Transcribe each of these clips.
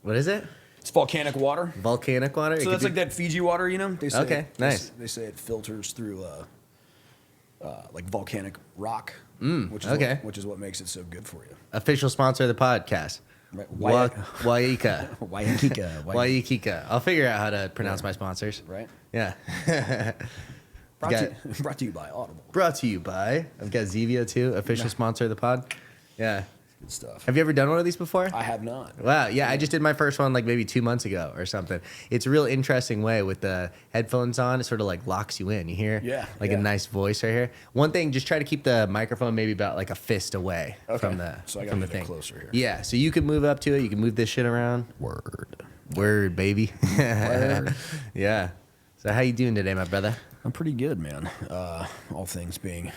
What is it? It's volcanic water. Volcanic water? So that's like that Fiji water, you know? They say Okay, nice. They say it filters through like volcanic rock, which is what makes it so good for you. Official sponsor of the podcast. Right. Waika. Waikika. I'll figure out how to pronounce my sponsors. Right. Yeah. Brought to you by Audible. Brought to you by. I've got Zevia too, official sponsor of the pod. Yeah. Good stuff. Have you ever done one of these before? I have not. Wow. Yeah, I just did my first one like maybe 2 months ago or something. It's a real interesting way with the headphones on. It sort of like locks you in. You hear? Yeah. Like a nice voice right here. One thing, just try to keep the microphone maybe about like a fist away from the So I from gotta the get thing. Closer here. Yeah. So you can move up to it. You can move this shit around. Word, baby. Word. Yeah. So how you doing today, my brother? I'm pretty good, man. All things being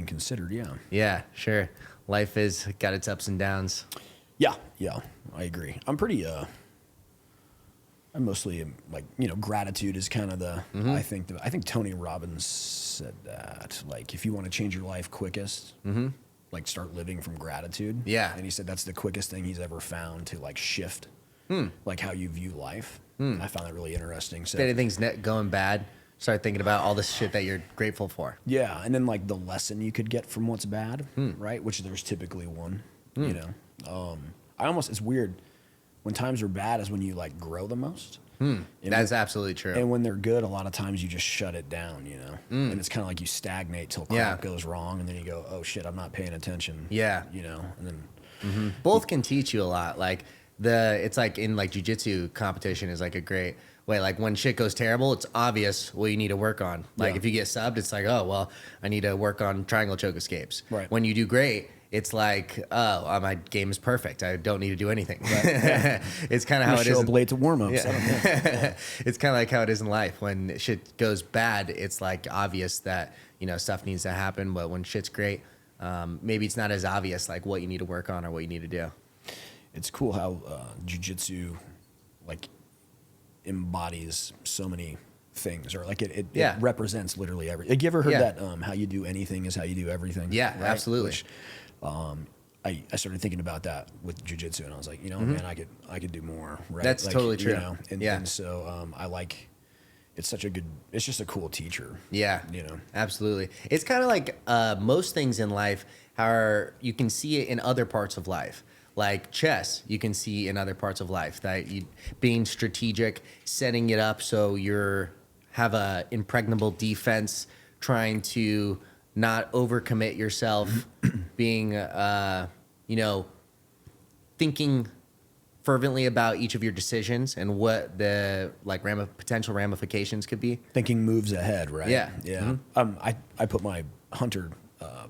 considered, yeah. Yeah, sure. Life has got its ups and downs. Yeah, I agree. I'm pretty. I mostly am like, gratitude is kind of the. I think Tony Robbins said that, like, if you want to change your life quickest, like start living from gratitude. Yeah. And he said that's the quickest thing he's ever found to like shift, like how you view life. I found that really interesting. So if anything's going bad, start thinking about all the shit that you're grateful for. yeah, and then like the lesson you could get from what's bad, right? Which there's typically one. It's weird when times are bad is when you like grow the most. That's absolutely true. And when they're good, a lot of times you just shut it down, and it's kind of like you stagnate till crap goes wrong, and then you go, oh shit, I'm not paying attention. Yeah. And then Both can teach you a lot. Like it's like in like Jiu Jitsu competition is like a great way. Like when shit goes terrible, it's obvious what you need to work on. Like if you get subbed, it's like, oh, well, I need to work on triangle choke escapes. Right. When you do great, it's like, oh, my game is perfect. I don't need to do anything. Right. It's kind of how it is. Show blade to warm ups. Yeah. It's kind of like how it is in life. When shit goes bad, it's like obvious that, stuff needs to happen. But when shit's great, maybe it's not as obvious like what you need to work on or what you need to do. It's cool how jiu-jitsu like embodies so many things, or like it represents literally everything. Like, you ever heard that how you do anything is how you do everything? Yeah, right? Absolutely. Which, I started thinking about that with jiu-jitsu, and I was like, man, I could do more. Right? That's totally true. And so I like. It's just a cool teacher. Yeah. Absolutely. It's kind of like most things in life, how you can see it in other parts of life. Like chess, you can see in other parts of life that being strategic, setting it up so have a impregnable defense, trying to not overcommit yourself, being, thinking fervently about each of your decisions and what the like potential ramifications could be. Thinking moves ahead, right? Yeah. Yeah. I put my hunter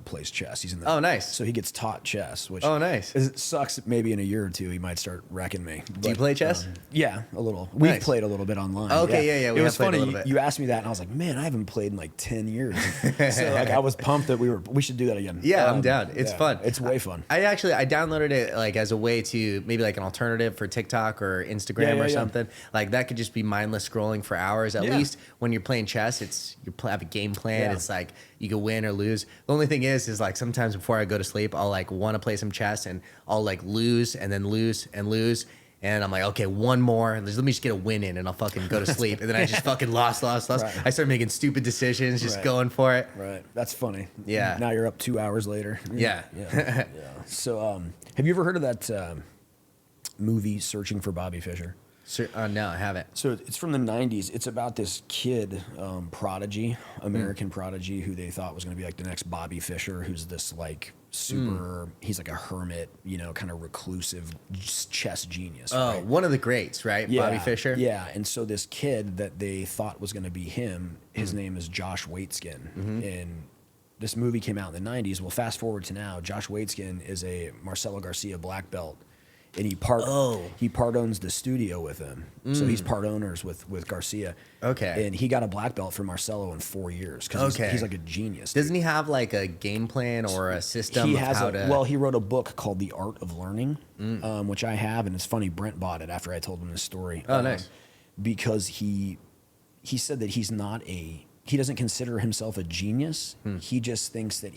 plays chess. He's in the Oh, nice. So he gets taught chess, which nice. It sucks. Maybe in a year or two he might start wracking me. Do you play chess? Yeah, a little. We've Nice. played a little bit online. Okay, yeah. It was funny. You asked me that, and I was like, man, I haven't played in like 10 years. So like I was pumped that we should do that again. Yeah, I'm down. It's fun. It's way fun. I downloaded it like as a way to maybe like an alternative for TikTok or Instagram or something. Like that could just be mindless scrolling for hours. At least when you're playing chess, you have a game plan. Yeah. It's like you can win or lose. The only thing is like sometimes before I go to sleep, I'll like want to play some chess and I'll like lose and then lose and lose. And I'm like, okay, one more. Let me just get a win in and I'll fucking go to sleep. And then I just fucking lost. Right. I start making stupid decisions, just going for it. Right. That's funny. Yeah. Now you're up 2 hours later. Yeah. Yeah. So have you ever heard of that movie Searching for Bobby Fischer? No, I haven't. So it's from the 90s. It's about this kid, prodigy, American prodigy, who they thought was going to be like the next Bobby Fischer, who's this like he's like a hermit, kind of reclusive chess genius. Oh, right? one of the greats, right? Yeah, Bobby Fischer? Yeah, and so this kid that they thought was going to be him, his name is Josh Waitskin. And this movie came out in the 90s. Well, fast forward to now, Josh Waitskin is a Marcelo Garcia black belt. And he part owns the studio with him, so he's part owners with Garcia. Okay, and he got a black belt from Marcelo in 4 years because he's like a genius. Doesn't he have like a game plan or a system? He has he wrote a book called The Art of Learning, which I have, and it's funny. Brent bought it after I told him this story. Oh, nice. Because he said that he's not a he doesn't consider himself a genius. He just thinks that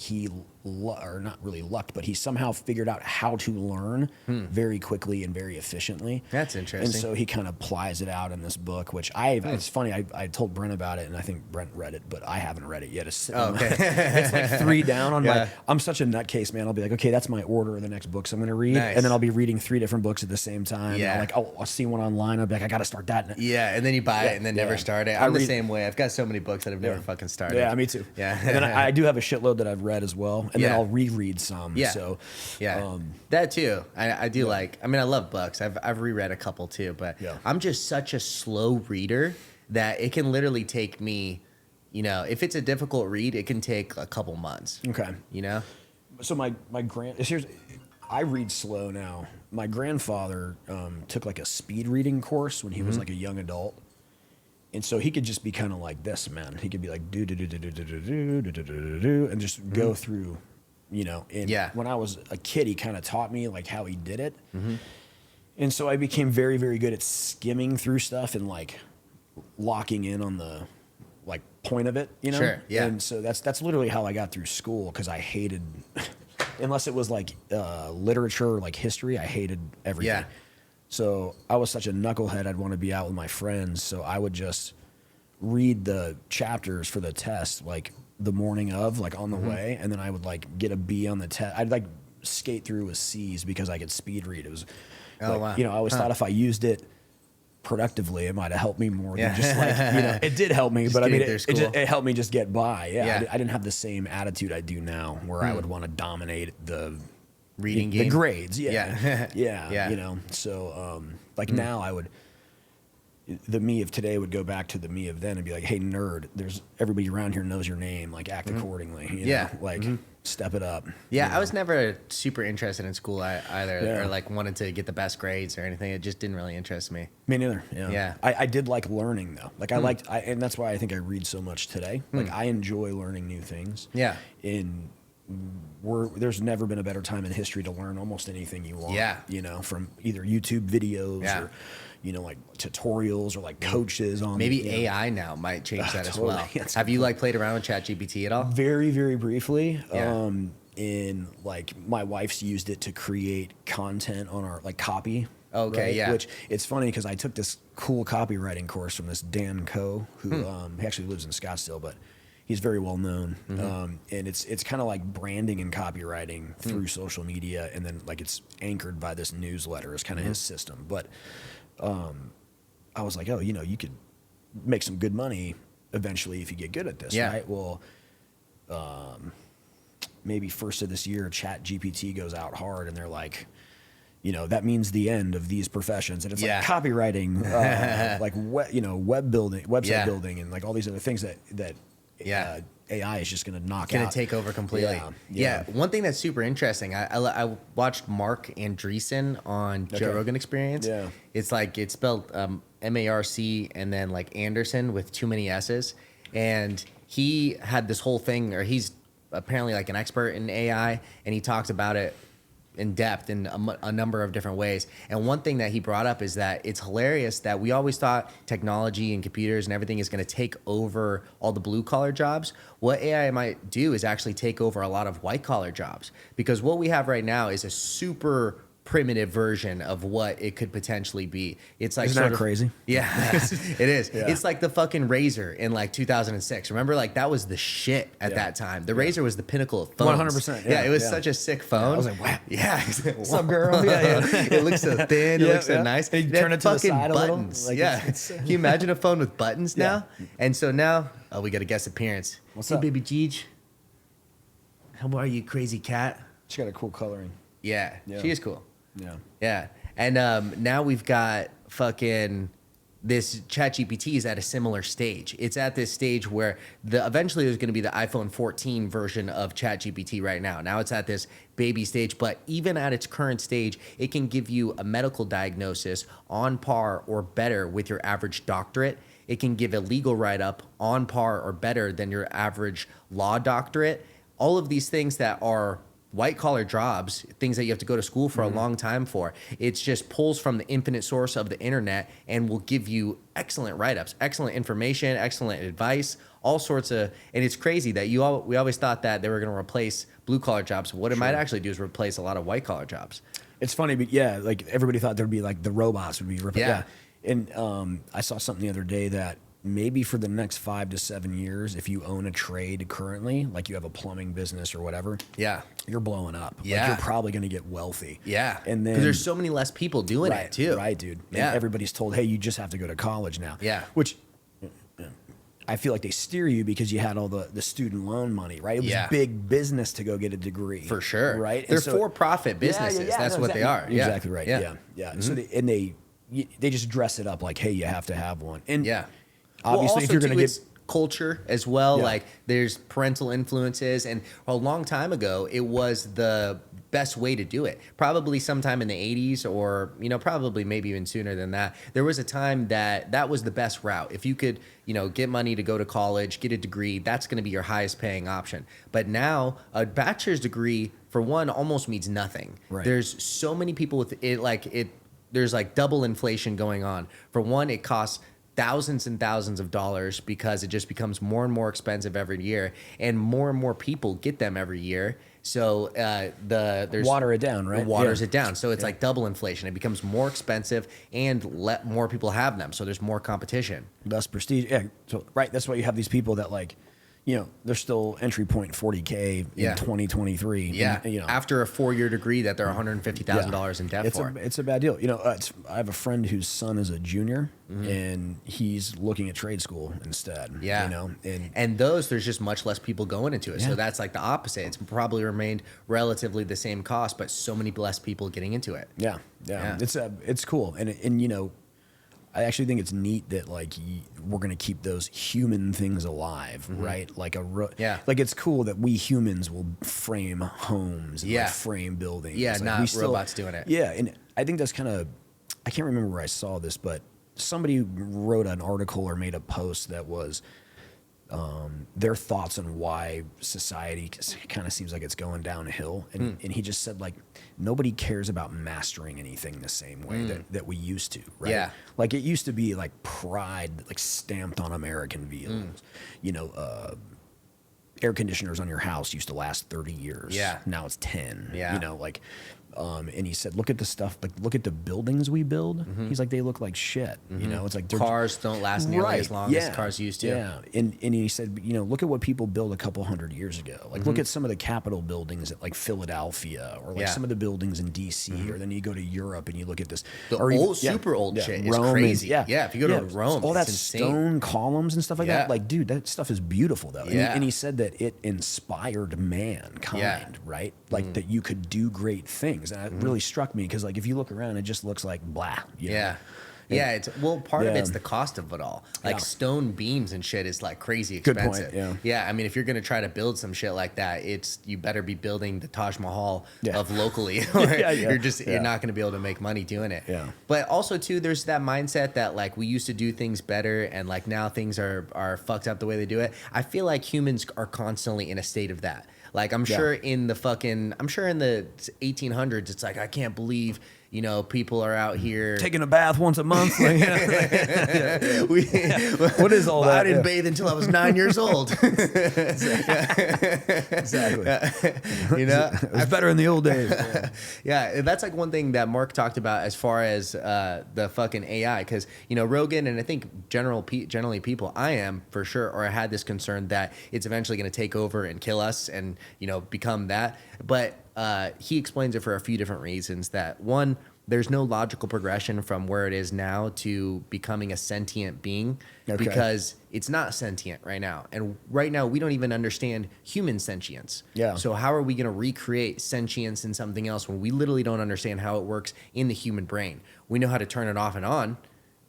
or not really lucked, but he somehow figured out how to learn very quickly and very efficiently. That's interesting. And so he kind of plies it out in this book, which it's funny. I told Brent about it, and I think Brent read it, but I haven't read it yet. It's, it's like 3 down on my. I'm such a nutcase, man. I'll be like, okay, that's my order of the next books I'm going to read, and then I'll be reading 3 different books at the same time. Yeah. And I'll see one online. I'll be like, I got to start that. Yeah, and then you buy it and then never start it. I'm the same way. I've got so many books that I've never fucking started. Yeah, me too. Yeah. And then I do have a shitload that I've read as well, and then I'll reread some. Yeah. So, that too. I do like. I mean, I love books. I've reread a couple too, but I'm just such a slow reader that it can literally take me. If it's a difficult read, it can take a couple months. Okay. So I read slow now. My grandfather took like a speed reading course when he was like a young adult. And so he could just be kind of like this, man. He could be like do do do do do do do do do do do and just go through, And when I was a kid, he kind of taught me like how he did it. And so I became very, very good at skimming through stuff and like locking in on the like point of it, Sure. Yeah. And so that's literally how I got through school, because I hated, unless it was like literature or like history, I hated everything. Yeah. So I was such a knucklehead, I'd want to be out with my friends. So I would just read the chapters for the test, like the morning of, like on the way. And then I would like get a B on the test. I'd like skate through with C's because I could speed read. It was, wow. I always thought if I used it productively, it might have helped me more than just like, it did help me, but I mean, it helped me just get by. Yeah. I didn't have the same attitude I do now, where I would want to dominate the reading the game, grades. Yeah. So like now the me of today would go back to the me of then and be like, hey nerd, there's everybody around here knows your name, like act accordingly, step it up. I was never super interested in school either, or like wanted to get the best grades or anything. It just didn't really interest me. Me neither. I did like learning though. Like and that's why I think I read so much today. Like I enjoy learning new things. There's never been a better time in history to learn almost anything you want. From either YouTube videos or like tutorials or like coaches on. Maybe AI now might change that as well. Have you like played around with ChatGPT at all? Very, very briefly. In like my wife's used it to create content on our like copy. Okay, right? Which it's funny because I took this cool copywriting course from this Dan Coe, who he actually lives in Scottsdale, but he's very well known. And it's kind of like branding and copywriting through social media, and then like it's anchored by this newsletter is kind of his system. But I was like, you could make some good money eventually if you get good at this, right? Well, maybe first of this year, ChatGPT goes out hard, and they're like, that means the end of these professions. And it's like copywriting, like web building, website building, and like all these other things that AI is just going to knock out. Going to take over completely. Yeah. One thing that's super interesting, I watched Mark Andreessen on Joe Rogan Experience. Yeah. It's like, it's spelled Marc and then like Anderson with too many S's. And he had this whole thing, or he's apparently like an expert in AI, and he talks about it in depth in a number of different ways. And one thing that he brought up is that it's hilarious that we always thought technology and computers and everything is going to take over all the blue collar jobs. What AI might do is actually take over a lot of white collar jobs, because what we have right now is a super primitive version of what it could potentially be. It's like, isn't that crazy? Yeah, it is. Yeah. It's like the fucking Razor in like 2006. Remember, like that was the shit at that time. The Razor was the pinnacle of phones. 100%. Yeah, it was such a sick phone. I was like, wow. Yeah. What's up, girl? Yeah. It looks so thin. It looks so nice. And you turn it to the side buttons. A little. Like Can you imagine a phone with buttons now? And so now, we got a guest appearance. What's up, baby Jeej? How are you, crazy cat? She got a cool coloring. Yeah. She is cool. Yeah. Yeah. And now we've got fucking this ChatGPT is at a similar stage. It's at this stage where eventually there's going to be the iPhone 14 version of ChatGPT right now. Now it's at this baby stage, but even at its current stage, it can give you a medical diagnosis on par or better with your average doctorate. It can give a legal write-up on par or better than your average law doctorate. All of these things that are white collar jobs, things that you have to go to school for a long time for. It's just pulls from the infinite source of the internet and will give you excellent write-ups, excellent information, excellent advice, all sorts of, and it's crazy that we always thought that they were going to replace blue collar jobs. What it might actually do is replace a lot of white collar jobs. It's funny, but yeah, like everybody thought there'd be like the robots would be replaced. Yeah. And I saw something the other day that maybe for the next 5 to 7 years, if you own a trade currently, like you have a plumbing business or whatever, you're blowing up. Yeah. Like you're probably going to get wealthy. Yeah. And then because there's so many less people doing it too. Right, dude. Yeah. And everybody's told, hey, you just have to go to college now. Yeah. Which I feel like they steer you because you had all the student loan money, right? It was big business to go get a degree. For sure. Right? They're for-profit businesses. That's what they are. Yeah. Exactly right. Yeah. Mm-hmm. So they just dress it up like, hey, you have to have one. And obviously, also, if you're going to get culture as well, like there's parental influences, and a long time ago, it was the best way to do it. Probably sometime in the 80s, or probably maybe even sooner than that. There was a time that was the best route. If you could, get money to go to college, get a degree, that's going to be your highest paying option. But now, a bachelor's degree, for one, almost means nothing. Right. There's so many people with it. There's like double inflation going on. For one, it costs thousands and thousands of dollars because it just becomes more and more expensive every year, and more people get them every year. So there's water it down, right? It waters it down. So it's like double inflation. It becomes more expensive, and let more people have them. So there's more competition. Thus prestige. Yeah. So that's why you have these people that they're still entry point $40K in 2023. Yeah. And, after a 4-year degree that they're $150,000 in debt for. It's a bad deal. I have a friend whose son is a junior, and he's looking at trade school instead. Yeah. And there's just much less people going into it. So that's like the opposite. It's probably remained relatively the same cost, but so many less people getting into it. Yeah. It's cool. And I actually think it's neat that we're gonna keep those human things alive, right? Like like it's cool that we humans will frame homes and frame buildings. Yeah, not robots doing it. Yeah, and I think that's kind of, I can't remember where I saw this, but somebody wrote an article or made a post that was their thoughts on why society kind of seems like it's going downhill, and he just said nobody cares about mastering anything the same way that we used to, right? Yeah. Like it used to be like pride stamped on American vehicles. Air conditioners on your house used to last 30 years. Yeah. Now it's 10. Yeah. And he said, look at the stuff, look at the buildings we build. He's like, they look like shit. It's like cars don't last nearly as long as cars used to. Yeah. And he said, look at what people built a couple hundred years ago. Look at some of the Capitol buildings at Philadelphia, or some of the buildings in DC, or then you go to Europe and you look at this. Super old shit is Rome crazy. Yeah. If you go to Rome, all that it's stone columns and stuff like that. Dude, that stuff is beautiful though. Yeah. And he said that it inspired mankind, right? That you could do great things. And it really struck me because if you look around, it just looks like blah. Yeah. It's part of it's the cost of it all. Stone beams and shit is crazy expensive. Good point. Yeah. I mean, if you're gonna try to build some shit like that, you better be building the Taj Mahal of locally, or you're not gonna be able to make money doing it. Yeah. But also too, there's that mindset that we used to do things better, and now things are fucked up the way they do it. I feel like humans are constantly in a state of that. I'm sure in the 1800s, it's I can't believe, people are out here taking a bath once a month. What is all that? I didn't bathe until I was 9 years old. Exactly. It was better in the old days. Yeah, that's one thing that Mark talked about as far as the fucking AI, because Rogan, and I think generally people, I am for sure, or I had this concern that it's eventually going to take over and kill us, and become that. But he explains it for a few different reasons. That one, there's no logical progression from where it is now to becoming a sentient being, because it's not sentient right now. And right now, we don't even understand human sentience. Yeah. So how are we going to recreate sentience in something else when we literally don't understand how it works in the human brain? We know how to turn it off and on,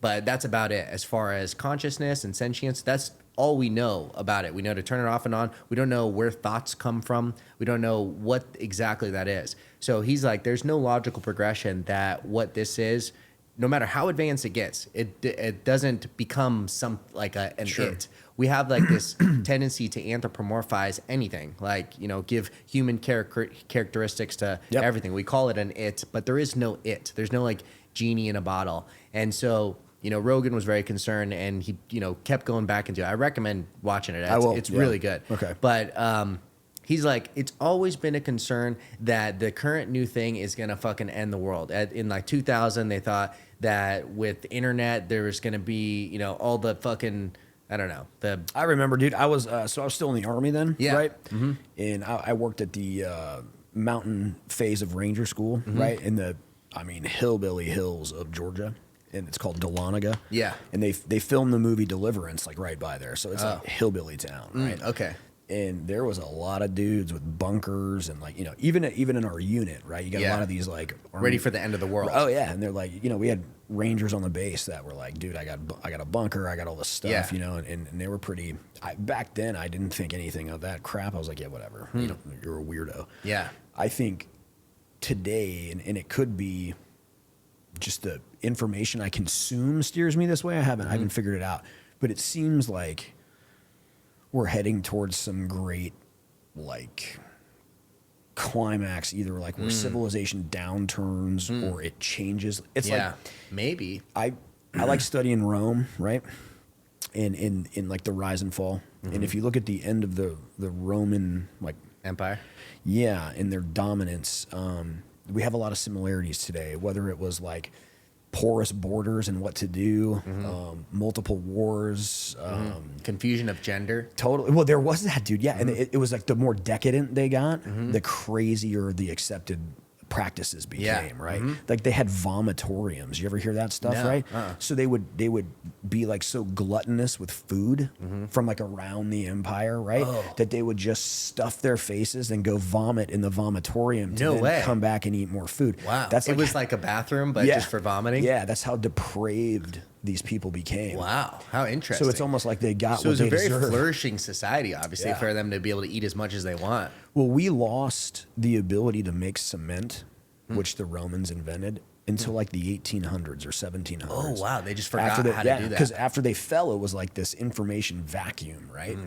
but that's about it. As far as consciousness and sentience, that's all we know about it. We know to turn it off and on. We don't know where thoughts come from. We don't know what exactly that is. So he's like, there's no logical progression that what this is, no matter how advanced it gets, it doesn't become it. We have this tendency to anthropomorphize anything, give human characteristics to everything. We call it an it, but there is no it. There's no genie in a bottle. And so Rogan was very concerned, and he, kept going back into it. I recommend watching it. I will. It's Yeah. really good. Okay. But he's like, it's always been a concern that the current new thing is gonna fucking end the world. In like 2000, they thought that with the internet there was gonna be, all the fucking, I don't know. I remember, dude. I was still in the Army then, Yeah. right? Mm-hmm. And I worked at the mountain phase of Ranger School, right, in the hillbilly hills of Georgia, and it's called Dahlonega. Yeah. And they filmed the movie Deliverance like right by there, so it's like hillbilly town, right? Okay. And there was a lot of dudes with bunkers and like even in our unit, right? You got a lot of these like ready for the end of the world. Oh yeah, and they're like, we had Rangers on the base that were like, dude, I got a bunker, I got all this stuff, and they were pretty. Back then, I didn't think anything of that crap. I was like, yeah, whatever. You're a weirdo. Yeah. I think today, and it could be just the information I consume steers me this way. I haven't figured it out, but it seems like we're heading towards some great like climax, either like where civilization downturns or it changes. It's like maybe I like studying Rome, right? And in like the rise and fall. And if you look at the end of the Roman like Empire, and their dominance, we have a lot of similarities today. Whether it was like porous borders and what to do, multiple wars, confusion of gender. Totally. Well, there was that, dude. Yeah, and it was like the more decadent they got, the crazier the accepted practices became, right? Like they had vomitoriums. You ever hear that stuff, right? So they would be like so gluttonous with food from like around the empire, right? That they would just stuff their faces and go vomit in the vomitorium to then come back and eat more food. Wow. That's it was like a bathroom, but just for vomiting? Yeah, that's how depraved these people became. Wow, how interesting. So it's almost like they got so what they deserved. So it's a very flourishing society, obviously, for them to be able to eat as much as they want. Well, we lost the ability to make cement, which the Romans invented, until like the 1800s or 1700s. Oh, wow. They just forgot how to do that. Because after they fell, it was like this information vacuum, right?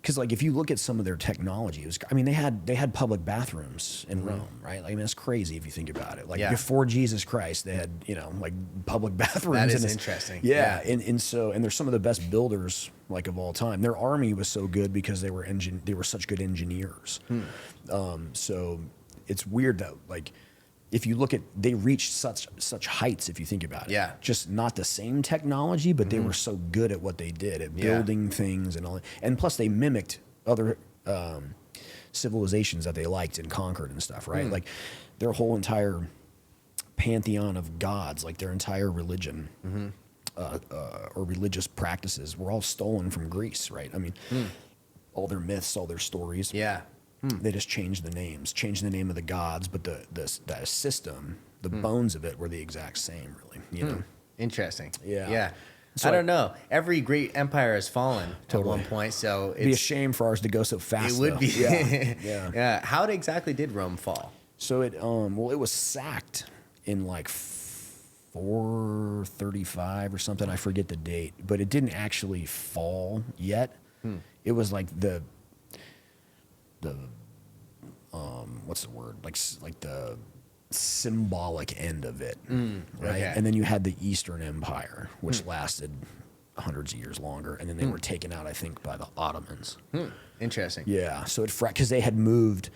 Because like if you look at some of their technology, they had public bathrooms in Rome, right? Like, that's crazy if you think about it. Like before Jesus Christ, they had like public bathrooms. That is interesting. Yeah, and they're some of the best builders like of all time. Their army was so good because they were such good engineers. So it's weird that like if you look at, they reached such heights if you think about it. Yeah. Just not the same technology, but they were so good at what they did, at building things and all. And plus they mimicked other civilizations that they liked and conquered and stuff, right? Like their whole entire pantheon of gods, like their entire religion or religious practices were all stolen from Greece, right? I mean, all their myths, all their stories. Yeah. They just changed the names, changed the name of the gods, but the system, the bones of it were the exact same, really. You know. Interesting. Yeah. Yeah. So I don't know. Every great empire has fallen at one point, so it'd be a shame for ours to go so fast. It would be. Yeah. Yeah. How exactly did Rome fall? So it was sacked in like 435 or something. I forget the date, but it didn't actually fall yet. It was like the what's the word? Like the symbolic end of it, right? Okay. And then you had the Eastern Empire, which lasted hundreds of years longer, and then they were taken out, I think, by the Ottomans. Interesting. Yeah, so because they had moved,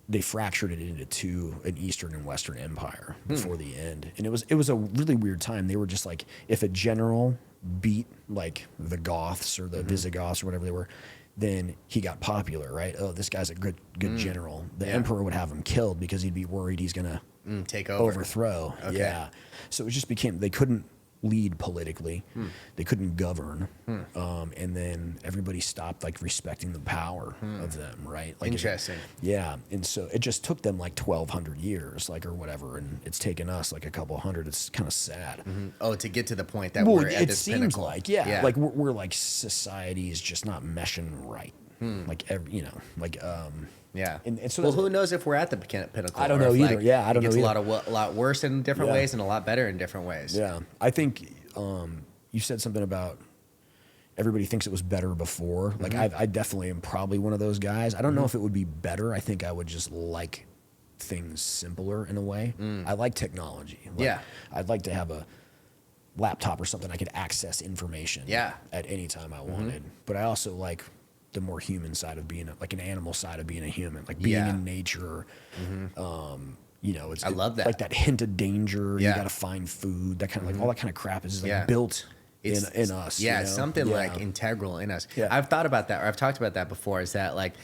they fractured it into an Eastern and Western Empire before the end, and it was a really weird time. They were just like, if a general beat like the Goths or the Visigoths or whatever they were, then he got popular, right? Oh, this guy's a good general. The emperor would have him killed because he'd be worried he's gonna take over, overthrow. Okay. Yeah, so it just became, they couldn't lead politically, they couldn't govern, and then everybody stopped like respecting the power of them, right? Like interesting. And so it just took them like 1,200 years, like, or whatever, and it's taken us like a couple hundred. It's kind of sad. Oh, to get to the point that we're at this pinnacle. It seems like, like we're like, society is just not meshing right. Like yeah. And so well, who knows if we're at the pinnacle? I don't know either. I don't know. It gets a lot worse in different ways and a lot better in different ways. Yeah, I think you said something about everybody thinks it was better before. Like I definitely am probably one of those guys. I don't know if it would be better. I think I would just like things simpler in a way. I like technology. Like, I'd like to have laptop or something, I could access information at any time I wanted. But I also like the more human side of being like an animal side of being a human, like being in nature. You know, I love that. Like that hint of danger. You got to find food. That kind of like all that kind of crap is just like built in us. Yeah, you know? something like integral in us. Yeah. I've thought about that, or I've talked about that before. Is that like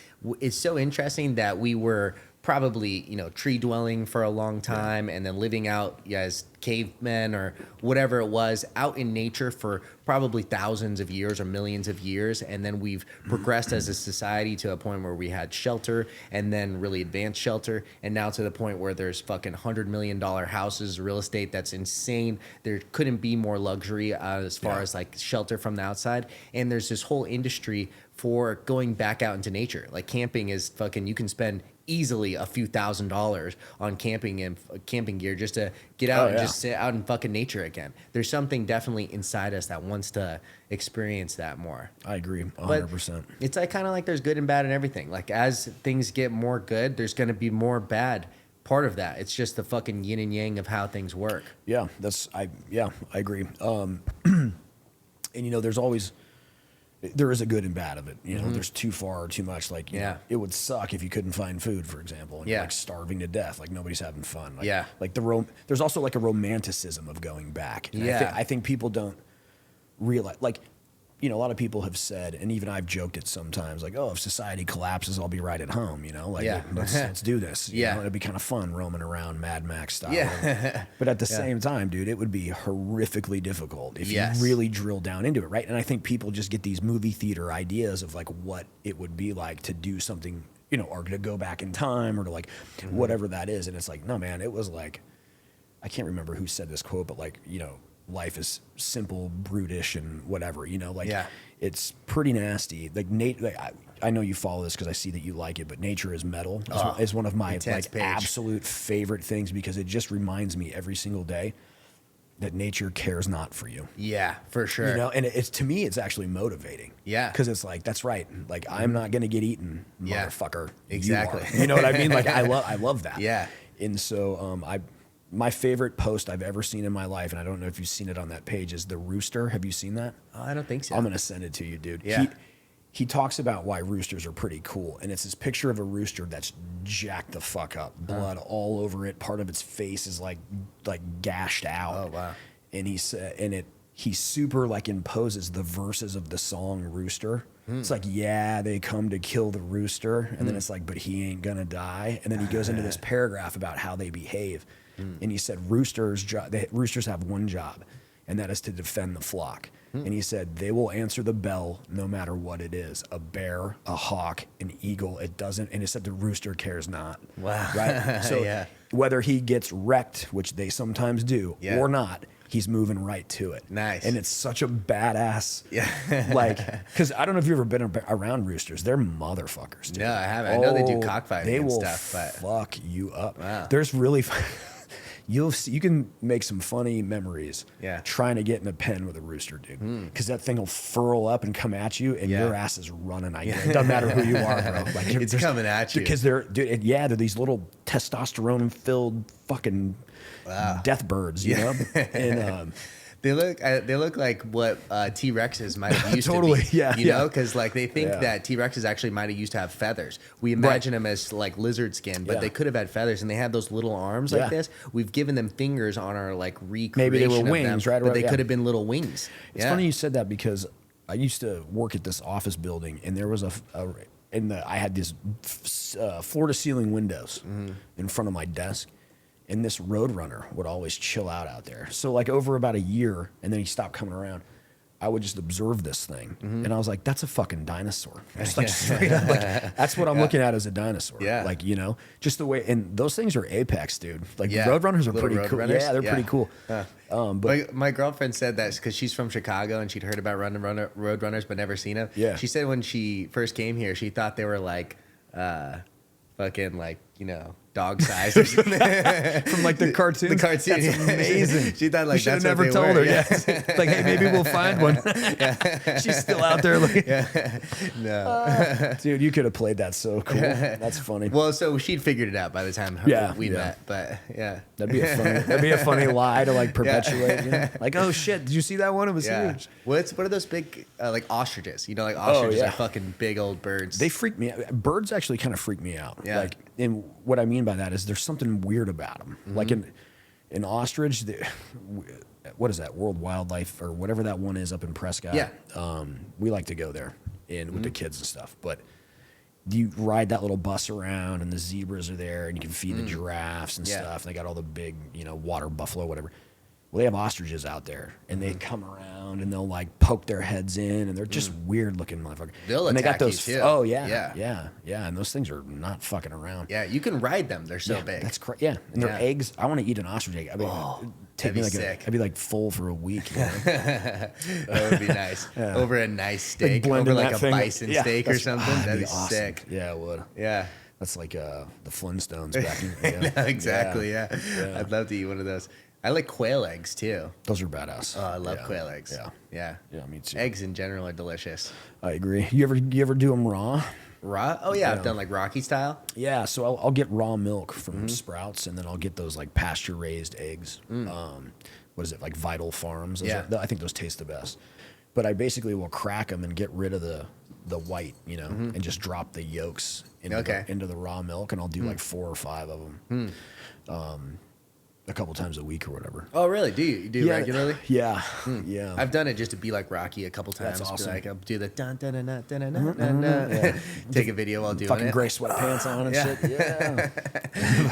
it's so interesting that we were probably, you know, tree dwelling for a long time and then living out as cavemen or whatever it was out in nature for probably thousands of years or millions of years. And then we've progressed as a society to a point where we had shelter and then really advanced shelter. And now to the point where there's fucking $100 million houses, real estate. That's insane. There couldn't be more luxury as far as like shelter from the outside. And there's this whole industry for going back out into nature. Like camping is fucking, you can spend easily a few $1,000s on camping and camping gear just to get out and just sit out in fucking nature again. There's something definitely inside us that wants to experience that more. I agree 100%. But it's like kind of like there's good and bad in everything. Like as things get more good, there's going to be more bad part of that. It's just the fucking yin and yang of how things work. Yeah, I agree. And you know, there is a good and bad of it. You know, there's too far or too much. Like, you know, it would suck if you couldn't find food, for example, and you're like starving to death. Like nobody's having fun. Like, like there's also like a romanticism of going back. And I think people don't realize, like, you know, a lot of people have said, and even I've joked it sometimes, like, oh, if society collapses, I'll be right at home, you know? Like, let's do this. You know? It'd be kind of fun roaming around Mad Max style. But at the same time, dude, it would be horrifically difficult if you really drill down into it, right? And I think people just get these movie theater ideas of, like, what it would be like to do something, you know, or to go back in time or to, like, whatever that is. And it's like, no, man, it was like, I can't remember who said this quote, but, like, you know, life is simple, brutish, and whatever, you know, like it's pretty nasty. Like I know you follow this because I see that you like it, but Nature is Metal is one of my like absolute favorite things because it just reminds me every single day that nature cares not for you. Yeah, for sure. You know, and it's to me, it's actually motivating. Yeah, because it's like that's right. Like I'm not gonna get eaten, motherfucker. Exactly. You know what I mean? Like I love that. Yeah. And so my favorite post I've ever seen in my life, and I don't know if you've seen it on that page, is the rooster. Have you seen that? Oh, I don't think so. I'm going to send it to you, dude. Yeah. He talks about why roosters are pretty cool, and it's this picture of a rooster that's jacked the fuck up, blood all over it. Part of its face is like gashed out. Oh wow! And he super like imposes the verses of the song Rooster. It's like, yeah, they come to kill the rooster, and then it's like, but he ain't gonna die. And then he goes into this paragraph about how they behave. And he said roosters have one job, and that is to defend the flock. And he said they will answer the bell no matter what it is, a bear, a hawk, an eagle. It doesn't. And it said the rooster cares not. Wow. Right. So whether he gets wrecked, which they sometimes do, or not, he's moving right to it. Nice. And it's such a badass, like, because I don't know if you've ever been around roosters. They're motherfuckers, dude. No, I haven't. I know they do cockfighting and stuff. They will fuck you up. Wow. There's really... you can make some funny memories trying to get in a pen with a rooster, dude. Because that thing will furl up and come at you, and your ass is running. It doesn't matter who you are, bro. Like, it's coming at you. Because they're these little testosterone-filled fucking death birds, you know? And they look like what T-Rexes might have used to be. You know, because like they think that T-Rexes actually might have used to have feathers. We imagine them as like lizard skin, but they could have had feathers, and they had those little arms like this. We've given them fingers on our like recreation. Maybe they were of wings, them, right? But they could have been little wings. It's funny you said that because I used to work at this office building, and there was I had these floor-to-ceiling windows in front of my desk. And this Roadrunner would always chill out there. So like over about a year, and then he stopped coming around, I would just observe this thing. And I was like, that's a fucking dinosaur. Just like straight up, like that's what I'm looking at as a dinosaur. Yeah. Like, you know, just the way, and those things are apex, dude. Like Roadrunners are pretty cool. Yeah, they're pretty cool. But my girlfriend said that because she's from Chicago and she'd heard about Roadrunners but never seen them. Yeah. She said when she first came here, she thought they were like fucking like, you know, dog size or something. From like the cartoon. The cartoon. That's amazing. She thought like we should have that's what never they told were. her. Yeah. Like, hey, maybe we'll find one. She's still out there looking. No. Dude, you could have played that so cool. That's funny. Well, so she'd figured it out by the time we met. But yeah. That'd be a funny lie to like perpetuate. You know? Like, oh shit, did you see that one? It was huge. What are those big like ostriches? You know, like ostriches are fucking big old birds. They freak me out. Birds actually kind of freak me out. Yeah. Like, and what I mean by that is there's something weird about them. Like an ostrich, what is that? World Wildlife or whatever that one is up in Prescott. Yeah. We like to go there and with the kids and stuff. But you ride that little bus around and the zebras are there and you can feed the giraffes and stuff. And they got all the big, water buffalo, whatever. Well, they have ostriches out there, and they come around and they'll like poke their heads in, and they're just weird looking motherfuckers. They'll and attack they got those, you too. Oh yeah, and those things are not fucking around. Yeah, you can ride them. They're so big. That's crazy. Yeah, and their eggs. I want to eat an ostrich egg. I mean, take me like I'd be like full for a week. You know? That would be nice. Over a nice steak, like over like a thing. bison steak or something. That'd be awesome. sick. Yeah, it would. Yeah. That's like the Flintstones back in. No, exactly. Yeah. I'd love to eat one of those. I like quail eggs too. Those are badass. Oh, I love quail eggs. Yeah. Yeah, me too. Eggs in general are delicious. I agree. You ever do them raw? Raw? Oh yeah, I've done like Rocky style. Yeah, so I'll get raw milk from Sprouts, and then I'll get those like pasture raised eggs. What is it, like Vital Farms? I think those taste the best. But I basically will crack them and get rid of the white, and just drop the yolks into the raw milk, and I'll do like 4 or 5 of them. A couple times a week or whatever. Oh, really? Do you do it regularly? Yeah, yeah. I've done it just to be like Rocky a couple times. That's awesome. Like I'll do the dun dun dun dun dun dun dun dun. Take a video while doing fucking it. gray sweatpants on and shit. Yeah,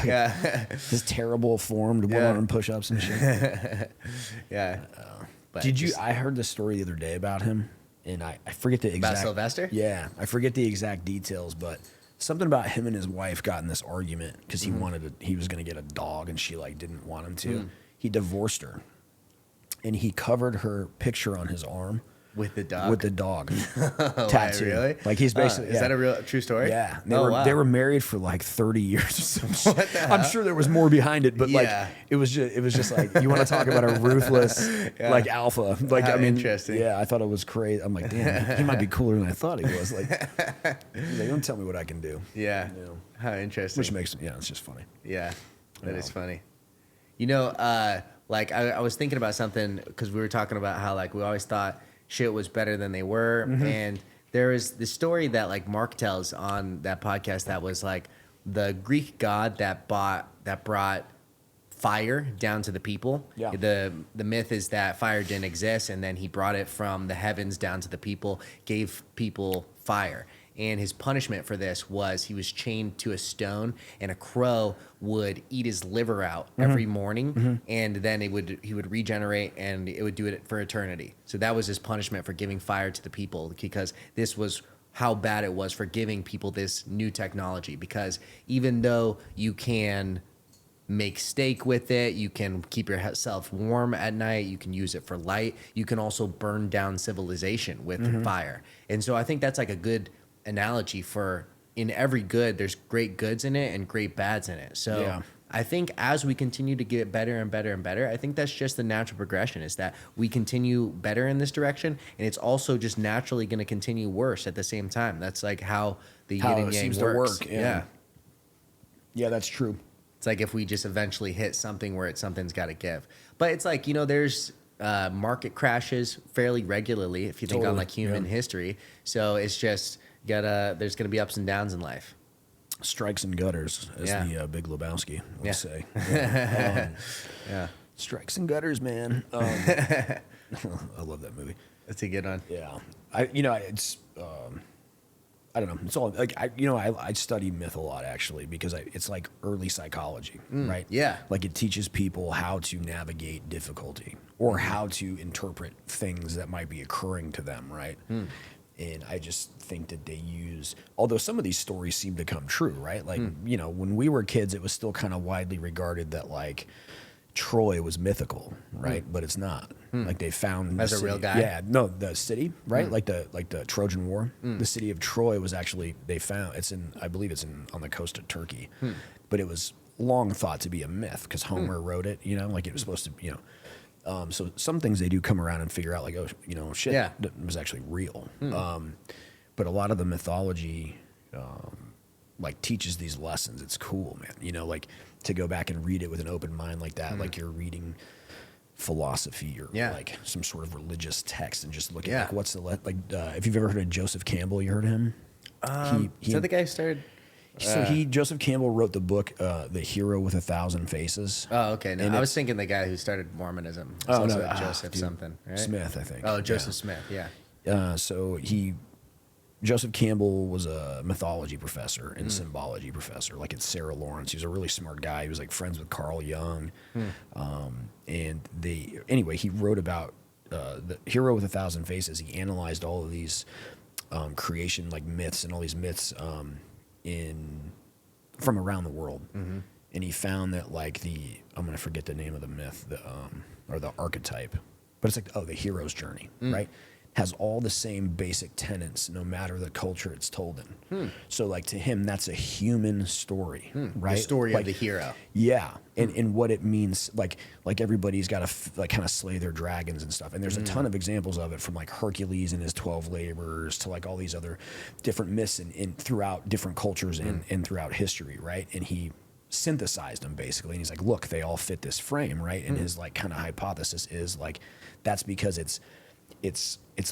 Yeah. His terrible formed one-arm push-ups and shit. Yeah. But Did you? I heard this story the other day about him, and I forget the exact. About Sylvester? Yeah, I forget the exact details, but something about him and his wife got in this argument because he was going to get a dog and she like didn't want him to. He divorced her, and he covered her picture on his arm with the dog. With the dog tattoo. Really? Like he's basically. Is that a true story? Yeah. They were married for like 30 years or something. I'm sure there was more behind it, but like it was just like, you want to talk about a ruthless like alpha. Like How I mean, interesting. Yeah, I thought it was crazy. I'm like, damn, he might be cooler than I thought he was. Like, don't tell me what I can do. Yeah. How interesting. Which makes it's just funny. Yeah. That is funny. Like I was thinking about something because we were talking about how like we always thought shit was better than they were. And there is the story that like Mark tells on that podcast that was like the Greek god that brought fire down to the people. Yeah. The myth is that fire didn't exist, and then he brought it from the heavens down to the people, gave people fire. And his punishment for this was he was chained to a stone, and a crow would eat his liver out every morning, and then he would regenerate, and it would do it for eternity. So that was his punishment for giving fire to the people, because this was how bad it was for giving people this new technology. Because even though you can make steak with it, you can keep yourself warm at night, you can use it for light, you can also burn down civilization with fire. And so I think that's like a good analogy for, in every good there's great goods in it and great bads in it. So I think as we continue to get better and better and better, I think that's just the natural progression, is that we continue better in this direction, and it's also just naturally going to continue worse at the same time. That's like how the yin and yang works. Yeah, that's true. It's like if we just eventually hit something where something's got to give. But it's like, there's market crashes fairly regularly if you think on like human history. So it's just there's going to be ups and downs in life. Strikes and gutters, as the Big Lebowski would say. Strikes and gutters, man. I love that movie. That's a good one. Yeah, it's I don't know. It's all like I study myth a lot actually, because it's like early psychology, right? Yeah, like it teaches people how to navigate difficulty or how to interpret things that might be occurring to them, right? And I just think that they use, although some of these stories seem to come true, right? Like when we were kids, it was still kind of widely regarded that like Troy was mythical, right? But it's not. Like they found As the a real city. guy? Yeah, no, the city, right? Like the Trojan War. The city of Troy was actually they found. It's in, I believe it's in on the coast of Turkey, but it was long thought to be a myth because Homer wrote it. You know, like it was supposed to. You know, so some things they do come around and figure out like, oh, you know, shit, that was actually real. But a lot of the mythology. Like teaches these lessons. It's cool, man. You know, like to go back and read it with an open mind like that, like you're reading philosophy or like some sort of religious text and just look at like what's the if you've ever heard of Joseph Campbell, you heard of him? Is that the guy who started? So Joseph Campbell wrote the book The Hero with 1,000 Faces. Oh, okay. No, I was thinking the guy who started Mormonism. It's also Joseph something, right? Smith, I think. Oh, Joseph Smith. Yeah. So Joseph Campbell was a mythology professor and symbology professor, like at Sarah Lawrence. He was a really smart guy. He was like friends with Carl Jung. And he wrote about the Hero with 1,000 Faces. He analyzed all of these creation like myths and all these myths from around the world. And he found that like I'm going to forget the name of the myth, or the archetype, but it's like, the hero's journey, right? Has all the same basic tenets no matter the culture it's told in. So like to him, that's a human story, right? The story like, of the hero. Yeah. And what it means, like everybody's got to kind of slay their dragons and stuff. And there's a ton of examples of it from like Hercules and his 12 laborers to like all these other different myths in throughout different cultures and throughout history, right? And he synthesized them basically. And he's like, look, they all fit this frame, right? And his like kind of hypothesis is like, that's because it's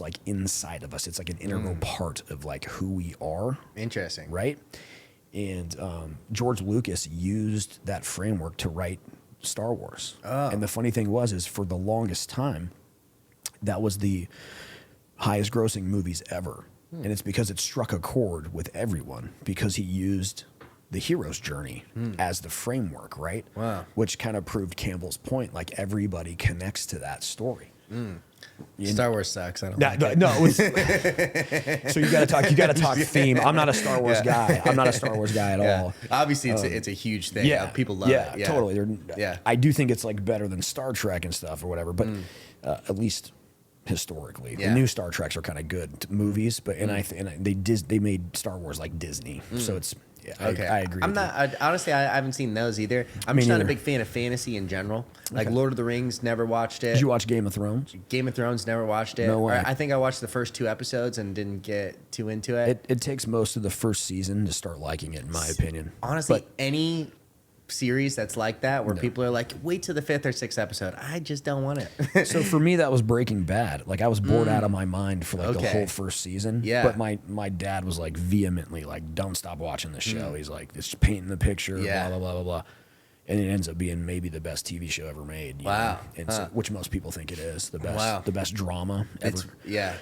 like inside of us. It's like an integral part of like who we are. Interesting. Right? And George Lucas used that framework to write Star Wars. Oh. And the funny thing is for the longest time, that was the highest grossing movies ever. And it's because it struck a chord with everyone because he used the hero's journey as the framework, right? Wow. Which kind of proved Campbell's point. Like everybody connects to that story. Star Wars sucks. I don't like it. No. So you got to talk theme. I'm not a Star Wars guy. I'm not a Star Wars guy at all. Obviously, it's a huge thing. People love it. Yeah, totally. I do think it's like better than Star Trek and stuff or whatever. But at least historically, the new Star Treks are kind of good movies. But they made Star Wars like Disney. So it's. Yeah, I agree. Honestly, I haven't seen those either. I'm just not a big fan of fantasy in general. Like Lord of the Rings, never watched it. Did you watch Game of Thrones? Game of Thrones, never watched it. No way. I think I watched the first 2 episodes and didn't get too into it. It takes most of the first season to start liking it, in my opinion. Honestly, any series that's like that where people are like, wait till the 5th or 6th episode, I just don't want it. So for me, that was Breaking Bad. Like I was bored out of my mind for like the whole first season. Yeah. But my dad was like vehemently like, don't stop watching the show. He's like, it's painting the picture, blah, blah, blah, blah, blah. And it ends up being maybe the best TV show ever made. Wow. And so, which most people think it is the best drama ever. Yeah.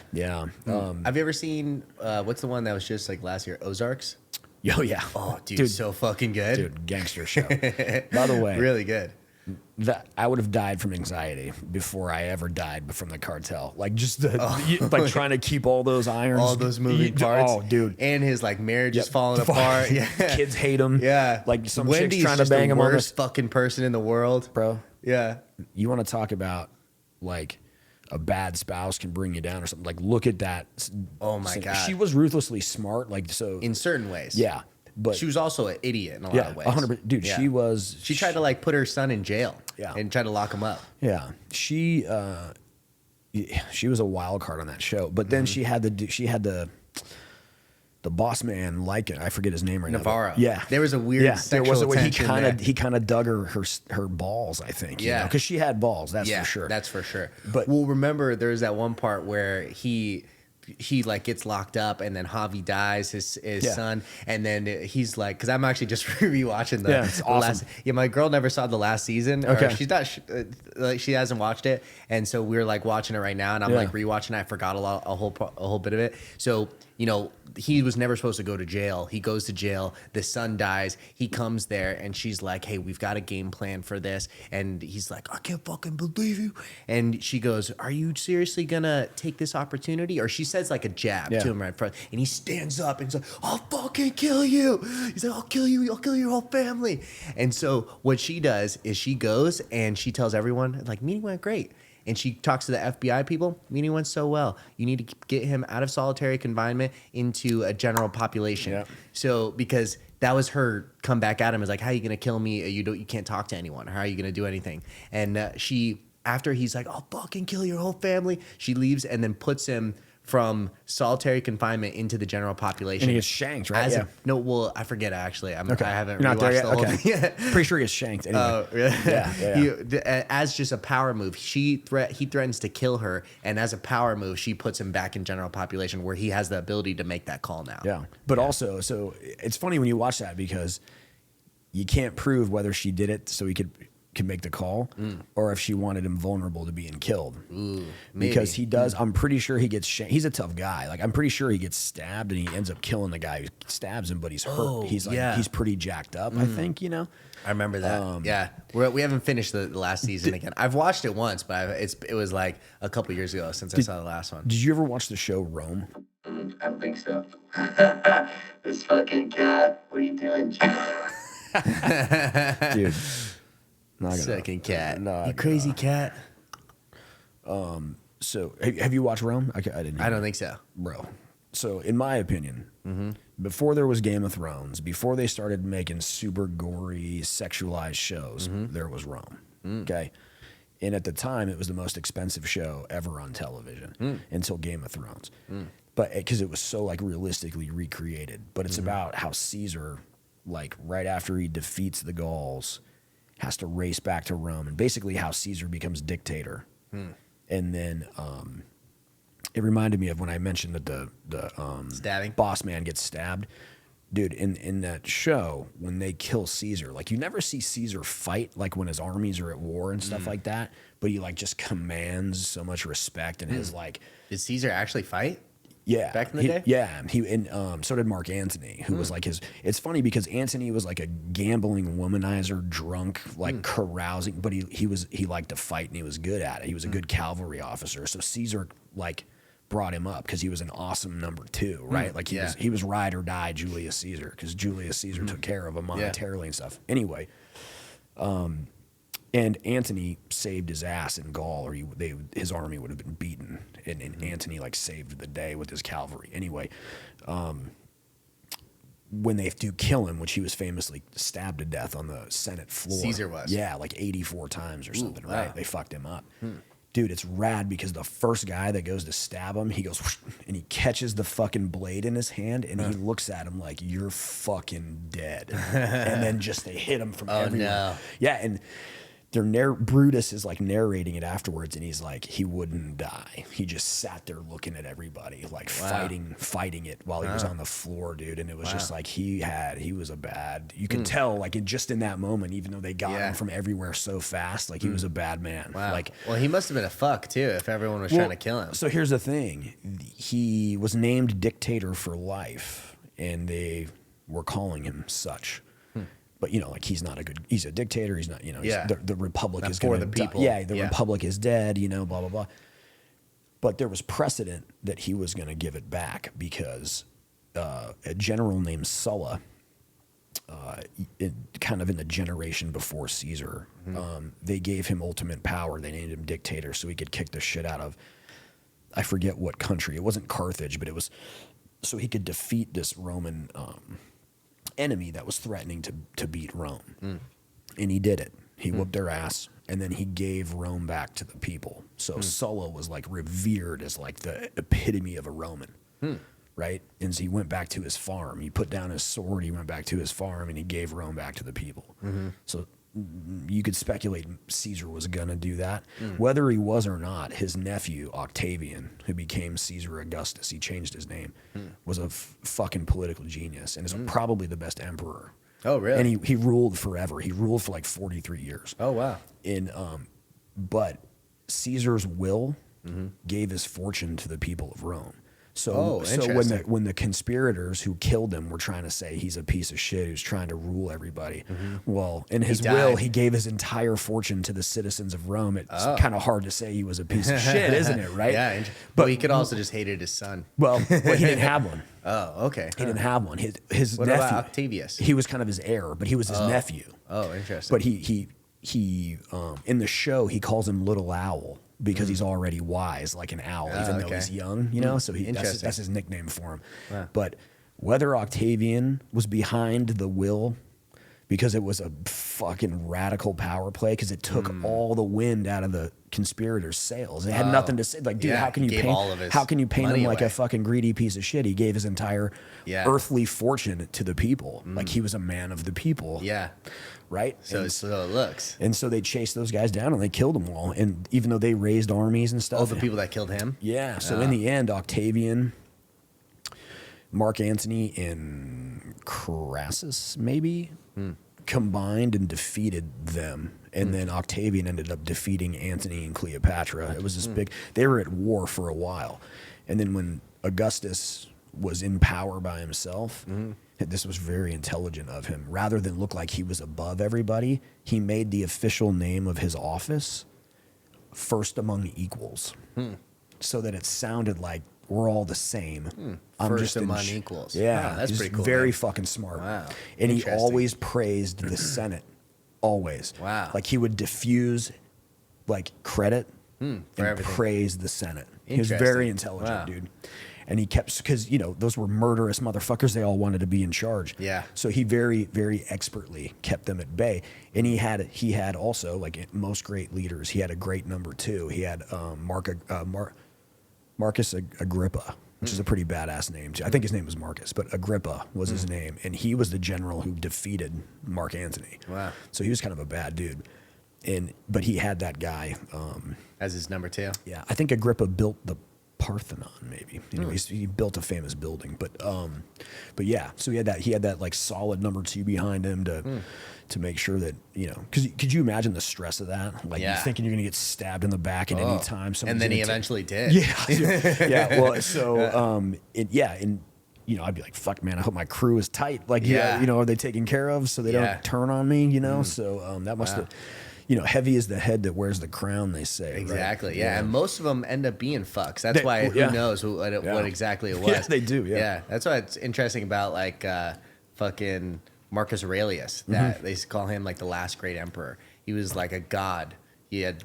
Have you ever seen, what's the one that was just like last year, Ozarks? Oh, yeah. Oh, dude, so fucking good. Dude, gangster show. By the way. Really good. That I would have died from anxiety before I ever died from the cartel. Like just like trying to keep all those irons. All those moving parts. Oh, dude. And his like marriage is falling apart. Yeah. Kids hate him. Yeah. Like some Wendy's chick's trying to bang him on the worst fucking person in the world. Bro. Yeah. You want to talk about like a bad spouse can bring you down or something. Like look at that. Oh my God. She was ruthlessly smart. Like so. In certain ways. Yeah. But she was also an idiot in a lot of ways. 100%. Dude, yeah. She tried to like put her son in jail. Yeah. And tried to lock him up. Yeah. She was a wild card on that show. But then she had the boss man, like I forget his name right Navarro. now. Yeah. There was a weird sexual tension he kind of dug her balls, I think. Yeah. Because she had balls, that's for sure. That's for sure. But well, remember there's that one part where he like gets locked up and then Javi dies, his son, and then he's like, because I'm actually just rewatching the awesome. last. Yeah, my girl never saw the last season. Okay. Or she's not like she hasn't watched it, and so we're like watching it right now, and I'm like rewatching it. I forgot a whole bit of it. So he was never supposed to go to jail. He goes to jail. The son dies. He comes there, and she's like, "Hey, we've got a game plan for this." And he's like, "I can't fucking believe you." And she goes, "Are you seriously gonna take this opportunity?" Or she says like a jab Yeah. to him right in front, and he stands up and he's like, "I'll fucking kill you." He's like, "I'll kill you. I'll kill your whole family." And so what she does is she goes and she tells everyone like, "Meeting went great." And she talks to the FBI people. Meeting went so well. You need to get him out of solitary confinement into a general population. Yeah. So because that was her comeback at him, is like, "How are you gonna kill me? You can't talk to anyone. How are you gonna do anything?" And she, after he's like, "I'll fucking kill your whole family," she leaves and then puts him from solitary confinement into the general population. And he gets shanked, right? No, well, I forget actually. I haven't You're not there rewatched yet? the whole Okay. thing yet. Pretty sure he gets shanked anyway. Oh, really? Yeah. As just a power move, he threatens to kill her, and as a power move, she puts him back in general population where he has the ability to make that call now. Yeah. But also, so it's funny when you watch that because you can't prove whether she did it so he could make the call or if she wanted him vulnerable to being killed. Ooh, because he does, I'm pretty sure he gets shanked. He's a tough guy. Like, I'm pretty sure he gets stabbed and he ends up killing the guy who stabs him, but he's hurt. Oh, He's like, yeah. he's pretty jacked up, I think, you know? I remember that. Yeah, we haven't finished the last season again. I've watched it once, but it was like a couple years ago since I saw the last one. Did you ever watch the show Rome? I don't think so. This fucking cat. What are you doing, Dude. Not gonna, Second cat. not You crazy cat. So, have you watched Rome? I didn't. I don't think so. Bro. So, in my opinion, before there was Game of Thrones, before they started making super gory, sexualized shows, there was Rome. Okay. And at the time, it was the most expensive show ever on television until Game of Thrones. But because it was so like realistically recreated. But it's about how Caesar, like right after he defeats the Gauls, has to race back to Rome, and basically how Caesar becomes dictator. And then it reminded me of when I mentioned that the Stabbing? boss man gets stabbed. Dude, in that show, when they kill Caesar, like you never see Caesar fight, like when his armies are at war and stuff like that, but he like just commands so much respect and his like... Did Caesar actually fight? Yeah. Back in the day? Yeah. So did Mark Antony, who was like his... It's funny because Antony was like a gambling womanizer, drunk, like carousing, but he liked to fight and he was good at it. He was a good cavalry officer. So Caesar like brought him up because he was an awesome number 2, right? Like he was ride or die Julius Caesar because Julius Caesar took care of him monetarily and stuff. Anyway, and Antony saved his ass in Gaul, or his army would have been beaten. And Antony like saved the day with his cavalry. Anyway, when they do kill him, which he was famously stabbed to death on the Senate floor. Caesar was. Yeah, like 84 times or something, wow. right? They fucked him up. Dude, it's rad because the first guy that goes to stab him, he goes whoosh, and he catches the fucking blade in his hand and he looks at him like, "You're fucking dead." And then just they hit him from everywhere. No. Yeah, and Brutus is like narrating it afterwards, and he's like, he wouldn't die. He just sat there looking at everybody, like fighting it while he was on the floor, dude. And it was just like he was a bad. You can tell, like, just in that moment, even though they got him from everywhere so fast, like he was a bad man. Wow. Like, well, he must have been a fuck too if everyone was trying to kill him. So here's the thing: he was named dictator for life, and they were calling him such. But, you know, like he's a dictator. He's not, you know, the republic Not is for going the to people. die. Yeah, the republic is dead, you know, blah, blah, blah. But there was precedent that he was going to give it back because a general named Sulla, kind of in the generation before Caesar, they gave him ultimate power. They named him dictator so he could kick the shit out of, I forget what country. It wasn't Carthage, but it was, so he could defeat this Roman enemy that was threatening to beat Rome. And he did it. He whooped their ass, and then he gave Rome back to the people. So Sulla was like revered as like the epitome of a Roman, right? And so he went back to his farm. He put down his sword, he went back to his farm, and he gave Rome back to the people. So you could speculate Caesar was going to do that. Whether he was or not, his nephew, Octavian, who became Caesar Augustus, he changed his name, was a fucking political genius and is probably the best emperor. Oh, really? And he ruled forever. He ruled for like 43 years. Oh, wow. But Caesar's will gave his fortune to the people of Rome. So interesting. when the conspirators who killed him were trying to say he's a piece of shit who's trying to rule everybody, well, in his will, died. he gave his entire fortune to the citizens of Rome. It's kind of hard to say he was a piece of shit, isn't it? Right? Yeah, but he could also just hated his son. Well, he didn't have one. Oh, okay. He didn't have one. His What nephew, about Octavius? he was kind of his heir, but he was his nephew. Oh, interesting. But he in the show he calls him Little Owl because he's already wise like an owl, even though he's young, you know. So that's his nickname for him. Wow. But whether Octavian was behind the will because it was a fucking radical power play because it took all the wind out of the conspirators' sails. It had nothing to say. Like, dude, Yeah, how can he you gave paint? all of his How can you paint him money like away. a fucking greedy piece of shit? He gave his entire earthly fortune to the people. Like he was a man of the people. Yeah. Right. So it looks. And so they chased those guys down and they killed them all. And even though they raised armies and stuff. Oh, the people that killed him? Yeah. So in the end, Octavian, Mark Antony, and Crassus maybe combined and defeated them. And then Octavian ended up defeating Antony and Cleopatra. It was this big, they were at war for a while. And then when Augustus was in power by himself, this was very intelligent of him. Rather than look like he was above everybody, he made the official name of his office First Among Equals. So that it sounded like we're all the same. First among equals. Yeah, Wow, that's he's pretty cool. very man. fucking smart. Wow. And he Interesting. always praised the Senate. Always. Wow. Like he would diffuse like credit and everything. praise the Senate. He was Interesting. very intelligent, Wow. dude. And he kept, because, you know, those were murderous motherfuckers. They all wanted to be in charge. Yeah. So he very, very expertly kept them at bay. And he had also, like most great leaders, he had a great number two. He had Marcus Agrippa, which is a pretty badass name too. I think his name was Marcus, but Agrippa was his name. And he was the general who defeated Mark Antony. Wow. So he was kind of a bad dude. But he had that guy. As his number two. Yeah, I think Agrippa built the Parthenon, maybe. You know, he built a famous building, but yeah. So he had that like solid number two behind him to make sure that, you know, because could you imagine the stress of that? Like you thinking you're gonna get stabbed in the back at any time. And then he eventually did. Yeah, yeah. Well, so and you know, I'd be like, fuck, man. I hope my crew is tight. Like, you know, are they taken care of so they don't turn on me? You know, so that must have. You know, heavy is the head that wears the crown, they say. Exactly, right? yeah. And most of them end up being fucks. That's why who knows what exactly it was. Yeah, they do, yeah. That's why it's interesting about, like, fucking Marcus Aurelius, that they call him, like, the last great emperor. He was, like, a god. He had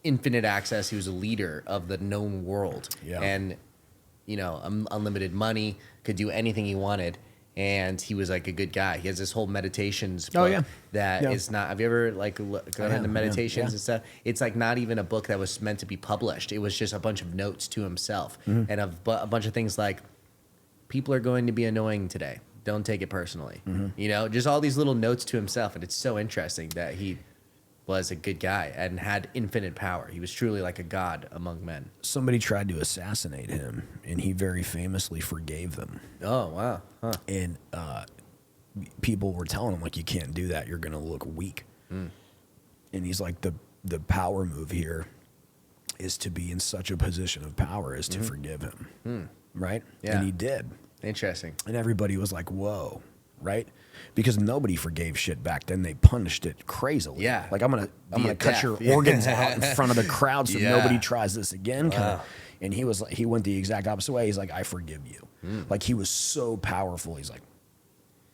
infinite access. He was a leader of the known world. Yeah. And, you know, unlimited money, could do anything he wanted. And he was like a good guy. He has this whole meditations book that is not. Have you ever like gone into meditations and stuff? It's like not even a book that was meant to be published. It was just a bunch of notes to himself and a bunch of things like, people are going to be annoying today. Don't take it personally. You know, just all these little notes to himself. And it's so interesting that he was a good guy and had infinite power. He was truly like a god among men. Somebody tried to assassinate him, and he very famously forgave them. Oh, wow. Huh. And people were telling him, like, you can't do that. You're going to look weak. And he's like, the power move here is to be in such a position of power as to forgive him. Right? Yeah. And he did. Interesting. And everybody was like, whoa. Right? Because nobody forgave shit back then. They punished it crazily. Yeah. Like, I'm gonna cut death. your organs out in front of the crowd so Yeah. nobody tries this again. Kinda. And he was like, he went the exact opposite way. He's like, I forgive you. Like, he was so powerful. He's like,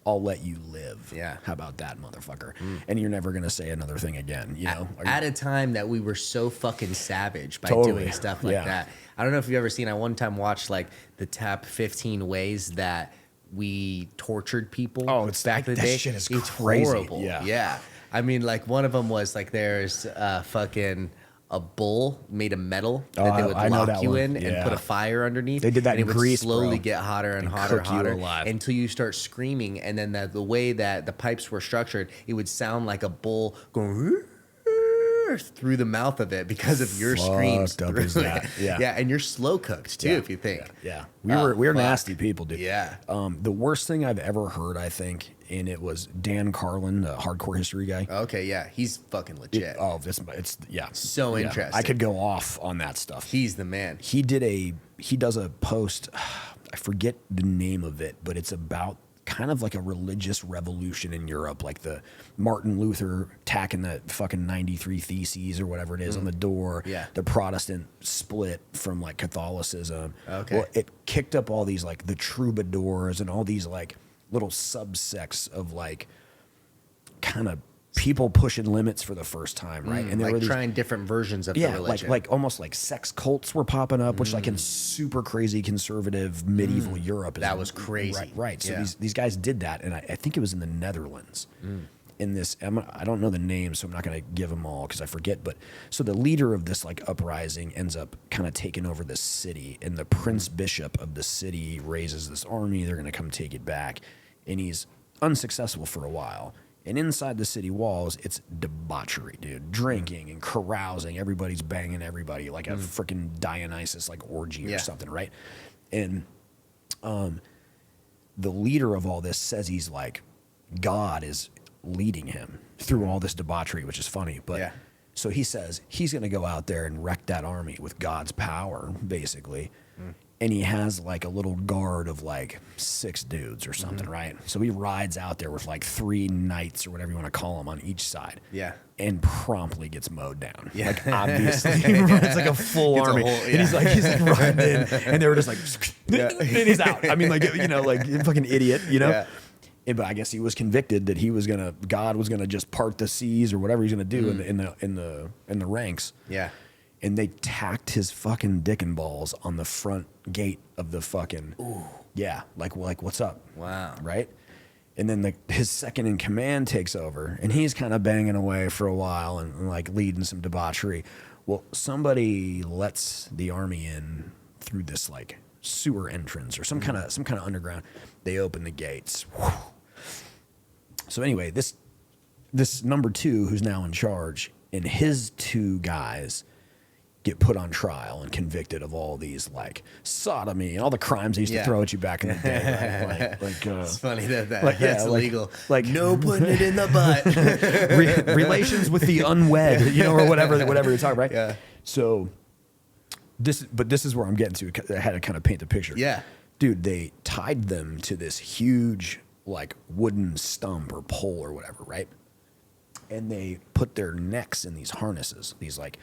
I'll let you live. Yeah. How about that, motherfucker? And you're never gonna say another thing again. You know. At a time that we were so fucking savage by Totally. doing stuff like that. I don't know if you've ever seen. I one time watched like the top 15 ways that we tortured people. Oh, it's back in the that day. shit is it's crazy. horrible. Yeah. I mean, like one of them was like there's fucking a bull made of metal that they would I know lock that you one. in and Yeah. put a fire underneath. They did that and in it would Greece, slowly bro. get hotter and hotter and cook you hotter alive. until you start screaming. And then the way that the pipes were structured, it would sound like a bull going through the mouth of it because of your screams. Fucked up through is it. that. Yeah. Yeah, and you're slow cooked too, if you think. Yeah. We were fuck. nasty people, dude. Yeah. The worst thing I've ever heard, I think, and it was Dan Carlin, the hardcore history guy. Okay, yeah, he's fucking legit. It's yeah, So yeah. interesting. I could go off on that stuff. He's the man. He does a post. I forget the name of it, but it's about kind of like a religious revolution in Europe, like the Martin Luther tacking that fucking 93 Theses or whatever it is on the door. Yeah. The Protestant split from like Catholicism. Okay. Well, it kicked up all these like the troubadours and all these like little subsects of like kind of people pushing limits for the first time, right? And there were trying different versions of the religion. like almost like sex cults were popping up, which like in super crazy conservative medieval Europe. That was crazy. Right. So Yeah. these guys did that, and I think it was in the Netherlands. In this, I don't know the names, so I'm not going to give them all because I forget. But so the leader of this like uprising ends up kind of taking over this city, and the prince bishop of the city raises this army. They're going to come take it back, and he's unsuccessful for a while. And inside the city walls, it's debauchery, dude. Drinking and carousing. Everybody's banging everybody like a freaking Dionysus like orgy or something, right? And the leader of all this says he's like, God is leading him through all this debauchery, which is funny. But so he says he's going to go out there and wreck that army with God's power, basically. And he has like a little guard of like 6 dudes or something, right? So he rides out there with like 3 knights or whatever you want to call them on each side. Yeah. And promptly gets mowed down. Yeah. Like obviously. It's like a full army. And he's like riding in and they were just like, and he's out. I mean, like, you know, like fucking idiot, you know? Yeah. But I guess he was convicted that God was gonna just part the seas or whatever he's gonna do in the ranks. Yeah. And they tacked his fucking dick and balls on the front gate of the fucking. Ooh. Yeah, like what's up? Wow. Right? And then his second in command takes over, and he's kind of banging away for a while and like leading some debauchery. Well, somebody lets the army in through this like sewer entrance or some kind of underground. They open the gates. Whew. So anyway, this number 2 who's now in charge and his 2 guys get put on trial and convicted of all these like sodomy and all the crimes they used to throw at you back in the day. Right? Like it's funny that like, that's illegal. Like no putting it in the butt. Relations with the unwed, you know, or whatever you're talking, right? Yeah. So this is where I'm getting to. I had to kind of paint the picture. Yeah. Dude, they tied them to this huge like wooden stump or pole or whatever, right? And they put their necks in these harnesses, these like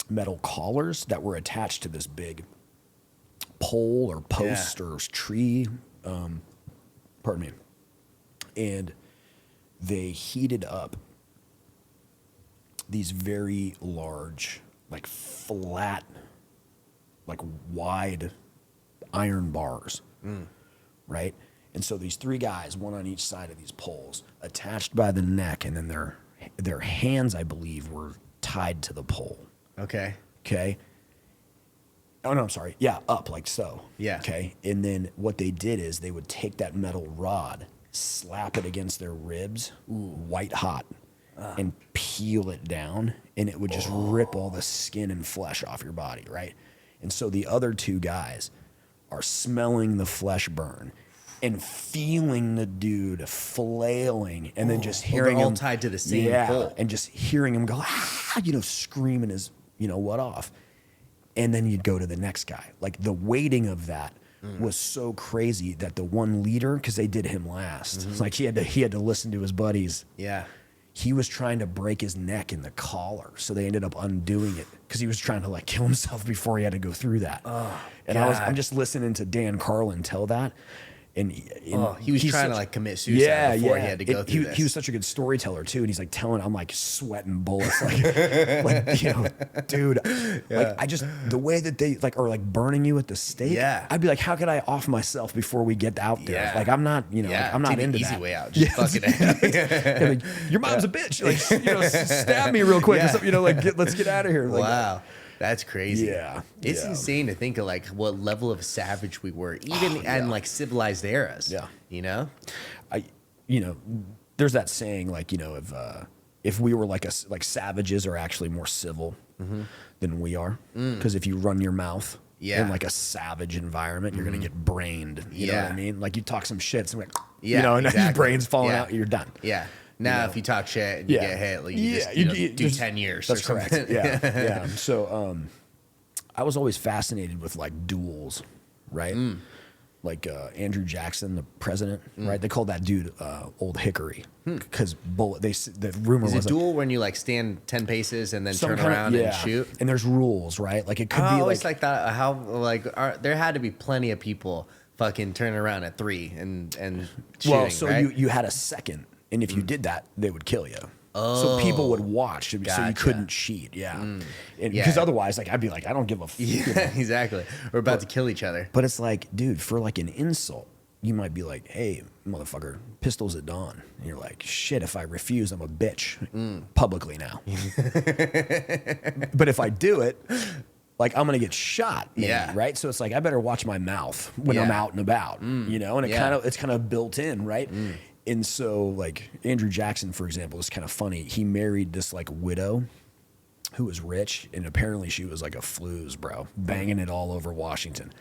metal collars that were attached to this big pole or post or tree. Pardon me. And they heated up these very large, like flat, like wide iron bars, right? And so these 3 guys, one on each side of these poles, attached by the neck, and then their hands, I believe, were tied to the pole. Okay. Okay. Oh, no, I'm sorry. Yeah, up like so. Yeah. Okay. And then what they did is they would take that metal rod, slap it against their ribs, white hot, and peel it down, and it would just rip all the skin and flesh off your body, right? And so the other 2 guys are smelling the flesh burn and feeling the dude flailing, and then just hearing him all tied to the same pole, and just hearing him go, screaming his, what off. And then you'd go to the next guy. Like the waiting of that was so crazy that the one leader, because they did him last, it's like he had to listen to his buddies. Yeah. He was trying to break his neck in the collar, so they ended up undoing it because he was trying to like kill himself before he had to go through that. And I'm just listening to Dan Carlin tell that. And he was trying to like commit suicide before he had to go through this. He was such a good storyteller too, and he's like telling, I'm like sweating bullets, like dude, like I just the way that they like are like burning you at the stake. Yeah, I'd be like, how could I off myself before we get out there? Yeah. Like I'm not, like, I'm not into easy that. way out. Just fucking it. Like, your mom's a bitch. Like stab me real quick or something. Like let's get out of here. Like, wow. That's crazy. Yeah. It's insane to think of like what level of savage we were, even in like civilized eras. Yeah. You know? There's that saying like, if we were like savages are actually more civil than we are. Because if you run your mouth, Yeah. in like a savage environment, you're gonna get brained. You know what I mean? Like you talk some shit, so like, Yeah, you know, and exactly. your brain's falling out, you're done. Yeah. Now, if you talk shit and you get hit, like you just do 10 years. That's or correct. something. Yeah. So I was always fascinated with like duels, right? Like Andrew Jackson, the president, right? They called that dude Old Hickory because the rumor Is was it duel when you like stand 10 paces and then some turn kind of- around and shoot? And there's rules, right? Like it could I be always like that. How there had to be plenty of people fucking turning around at 3 and shooting. well, so right? you had a second, and if you did that, they would kill you. So people would watch, so you Gotcha. couldn't cheat. Because otherwise, like I'd be like, I don't give a. You know? Exactly. We're about to kill each other. But it's like, dude, for like an insult, you might be like, hey, motherfucker, pistols at dawn. And you're like, shit, if I refuse, I'm a bitch publicly now. But if I do it, like I'm gonna get shot, maybe, right? So it's like I better watch my mouth when I'm out and about, you know. And it's kind of built in, right? And so like Andrew Jackson, for example, is kind of funny. He married this like widow who was rich, and apparently she was like a flues, bro, banging it all over Washington.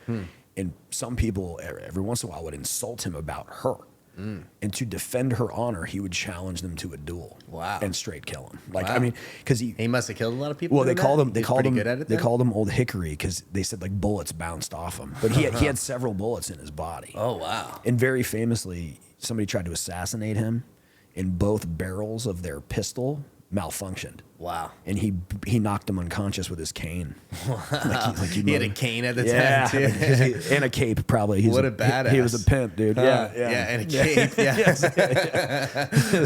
And some people every once in a while would insult him about her. And to defend her honor, he would challenge them to a duel. Wow. And straight kill him. Like, I mean, because he must have killed a lot of people. well, they called him. They called him Old Hickory because they said like bullets bounced off him, but he had several bullets in his body. Oh wow! And very famously, somebody tried to assassinate him, and both barrels of their pistol malfunctioned. Wow! And he knocked him unconscious with his cane. He had a cane at the time too, and a cape probably. What a badass! He was a pimp, dude. Yeah, and a cape. That's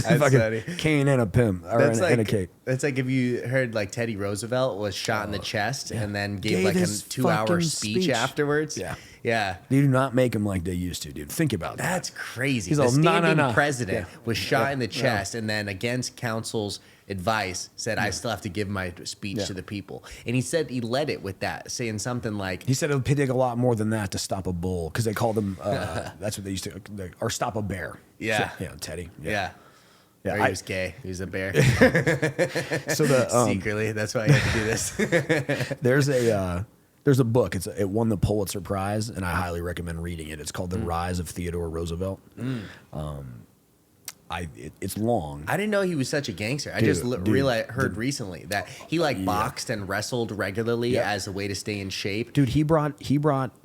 funny. Cane and a pimp, and a cape. That's like if you heard like Teddy Roosevelt was shot in the chest and then gave like a his 2-hour fucking speech afterwards. Yeah. They do not make them like they used to, dude. Think about that. That's crazy. He's the all, standing president was shot in the chest and then against counsel's advice said, I still have to give my speech to the people. And he said he led it with that, saying something like... He said it would take a lot more than that to stop a bull, because they called him... that's what they used to... or stop a bear. Yeah. So, Teddy. Yeah. Or he was gay. He was a bear. So the secretly, that's why I had to do this. There's a book. It won the Pulitzer Prize, and I highly recommend reading it. It's called The Rise of Theodore Roosevelt. It's long. I didn't know he was such a gangster. I just heard recently that he boxed and wrestled regularly as a way to stay in shape. Dude, he brought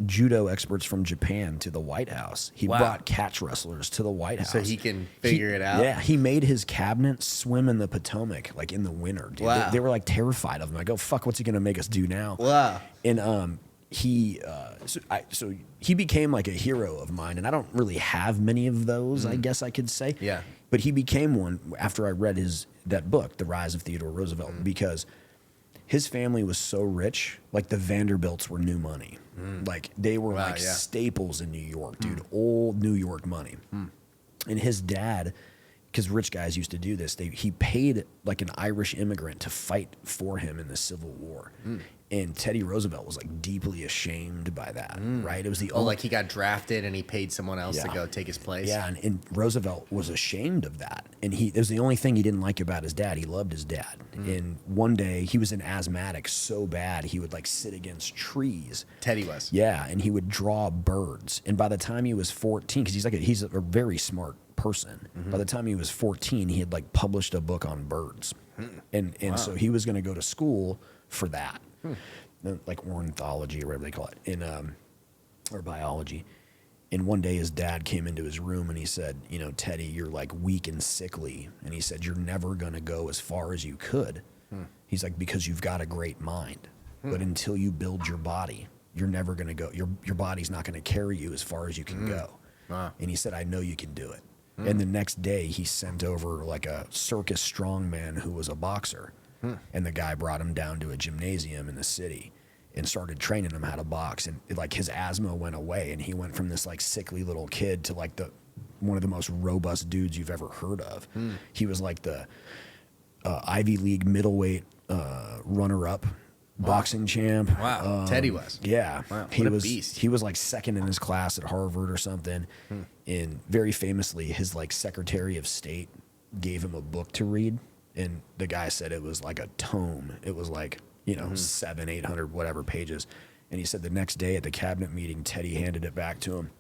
judo experts from Japan to the White House. He brought catch wrestlers to the White House. So he can figure it out? Yeah, he made his cabinet swim in the Potomac, like in the winter. Dude. Wow. They were like terrified of him. I go, fuck, what's he going to make us do now? Wow. And so he became like a hero of mine, and I don't really have many of those, I guess I could say. Yeah. But he became one after I read that book, The Rise of Theodore Roosevelt, because his family was so rich, like the Vanderbilts were new money. Like they were staples in New York, dude, old New York money. And his dad, because rich guys used to do this, he paid like an Irish immigrant to fight for him in the Civil War. And Teddy Roosevelt was like deeply ashamed by that, right? It was the only, like he got drafted and he paid someone else to go take his place. Yeah, and Roosevelt was ashamed of that. And it was the only thing he didn't like about his dad. He loved his dad. And one day he was an asthmatic so bad he would like sit against trees. Teddy was. Yeah, and he would draw birds. And by the time he was 14, because he's a very smart person. By the time he was 14, he had like published a book on birds. And so he was going to go to school for that. Like ornithology or whatever they call it, or biology. And one day his dad came into his room and he said, Teddy, you're like weak and sickly. And he said, you're never going to go as far as you could. He's like, because you've got a great mind. But until you build your body, you're never going to go. Your body's not going to carry you as far as you can go. Wow. And he said, I know you can do it. And the next day he sent over like a circus strongman who was a boxer. And the guy brought him down to a gymnasium in the city and started training him how to box. And like his asthma went away, and he went from this like sickly little kid to like one of the most robust dudes you've ever heard of. He was like the Ivy League middleweight runner-up boxing champ. Wow, Teddy was. Yeah, wow. He what was. A beast. He was like second in his class at Harvard or something. And very famously, his like Secretary of State gave him a book to read. And the guy said it was like a tome. It was like, 700, 800, whatever pages. And he said the next day at the cabinet meeting, Teddy handed it back to him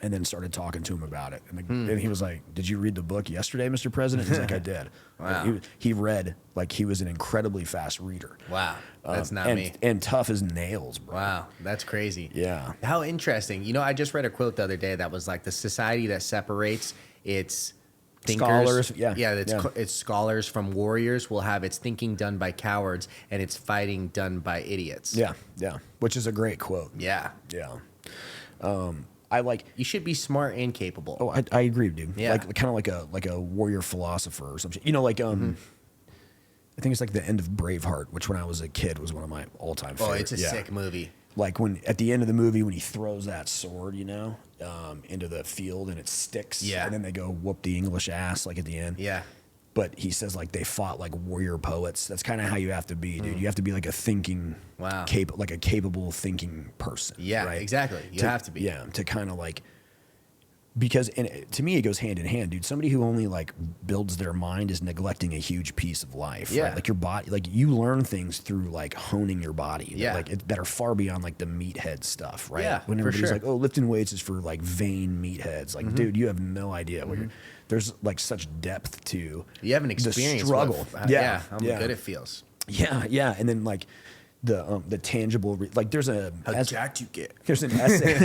and then started talking to him about it. And he was like, "Did you read the book yesterday, Mr. President?" He's like, "I did." Wow. He read, like he was an incredibly fast reader. Wow. That's not and, me. And tough as nails, bro. Wow. That's crazy. Yeah. How interesting. You know, I just read a quote the other day that was like the society that separates its thinkers. Scholars, yeah. Its scholars from warriors will have its thinking done by cowards and its fighting done by idiots. Yeah, yeah. Which is a great quote. Yeah. Yeah. I like. You should be smart and capable. Oh, I agree, dude. Yeah. Like kind of like a warrior philosopher or something. You know, like I think it's like the end of Braveheart, which when I was a kid was one of my all-time Oh, favorites. it's a sick movie. Like when at the end of the movie when he throws that sword, you know, into the field and it sticks. Yeah. And then they go whoop the English ass like at the end. Yeah. But he says like they fought like warrior poets. That's kind of how you have to be, dude. You have to be like a thinking, Wow. like a capable thinking person. Yeah, right? exactly. You have to be. Yeah, to kind of like, because to me it goes hand in hand, dude. Somebody who only like builds their mind is neglecting a huge piece of life. Yeah. Right? Like your body, like you learn things through like honing your body. Yeah. That are far beyond like the meathead stuff, right? Yeah, When for everybody's sure. like, oh, lifting weights is for like vain meatheads. Like, dude, you have no idea what you're. There's like such depth to You have an experience. the struggle. Yeah. How good it feels. Yeah, yeah, and then like the tangible, like there's a Jacked you get. there's an essay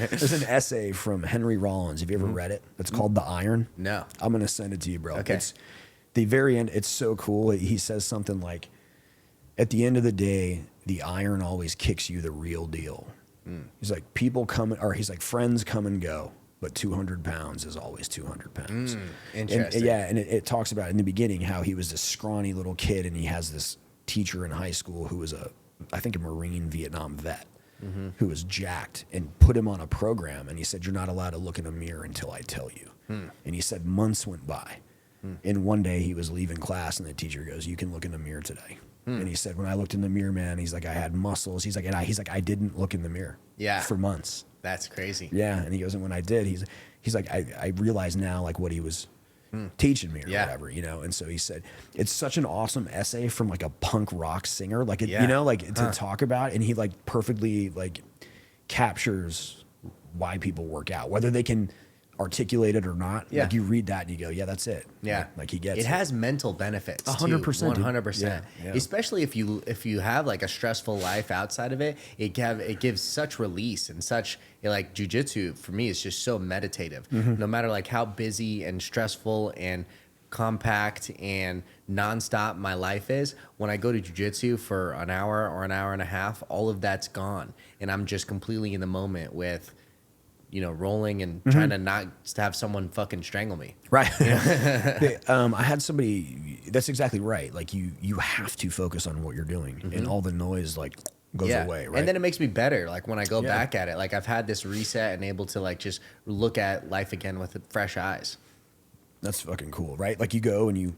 there's an essay from Henry Rollins. Have you ever read it? It's called The Iron. No. I'm gonna send it to you, bro. Okay. It's the very end. It's so cool. He says something like, "At the end of the day, the iron always kicks you the real deal." He's like, he's like, friends come and go, but 200 pounds is always 200 pounds. Interesting. And it talks about in the beginning how he was this scrawny little kid and he has this teacher in high school who was I think a Marine Vietnam vet who was jacked and put him on a program. And he said, "You're not allowed to look in a mirror until I tell you." And he said months went by. And one day he was leaving class and the teacher goes, "You can look in the mirror today." And he said, "When I looked in the mirror, man," he's like, "I had muscles." He's like, I didn't look in the mirror for months. That's crazy. Yeah. And he goes, and when I did, he's like, I realize now like what he was teaching me or whatever, you know? And so he said, it's such an awesome essay from like a punk rock singer, like, you know, like to talk about. And he like perfectly like captures why people work out, whether they can articulate it or not. Yeah. Like you read that and you go, yeah, that's it. Yeah. Like he gets it. Has mental benefits. 100%, dude. 100%. Yeah. Especially if you have like a stressful life outside of it, it gives such release and such like jiu-jitsu for me is just so meditative. No matter like how busy and stressful and compact and nonstop my life is, when I go to jiu-jitsu for an hour or an hour and a half, all of that's gone. And I'm just completely in the moment with, you know, rolling and trying to not have someone fucking strangle me. Right. I had somebody, that's exactly right. Like you have to focus on what you're doing and all the noise like goes away, right? And then it makes me better. Like when I go back at it, like I've had this reset and able to like just look at life again with fresh eyes. That's fucking cool, right? Like you go and you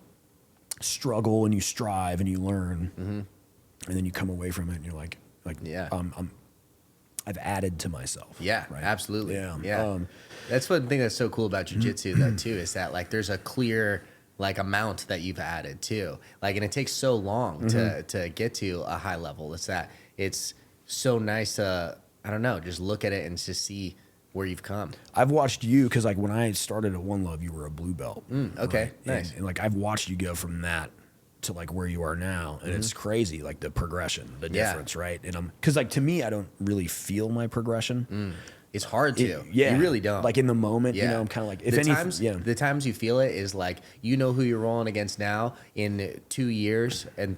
struggle and you strive and you learn and then you come away from it and you're like, I've added to myself. Yeah, right? absolutely. Yeah. That's one thing that's so cool about jiu-jitsu though too, is that like there's a clear like amount that you've added too. Like, and it takes so long to get to a high level. It's so nice to, I don't know, just look at it and just see where you've come. I've watched you, because like when I started at One Love, you were a blue belt. Okay, right? nice. And like I've watched you go from that to like where you are now, and it's crazy, like the progression, the difference, right? And because like to me, I don't really feel my progression. It's hard to. Yeah, You really don't. Like in the moment, you know, I'm kind of like, if the times you feel it is like, you know who you're rolling against now in 2 years. And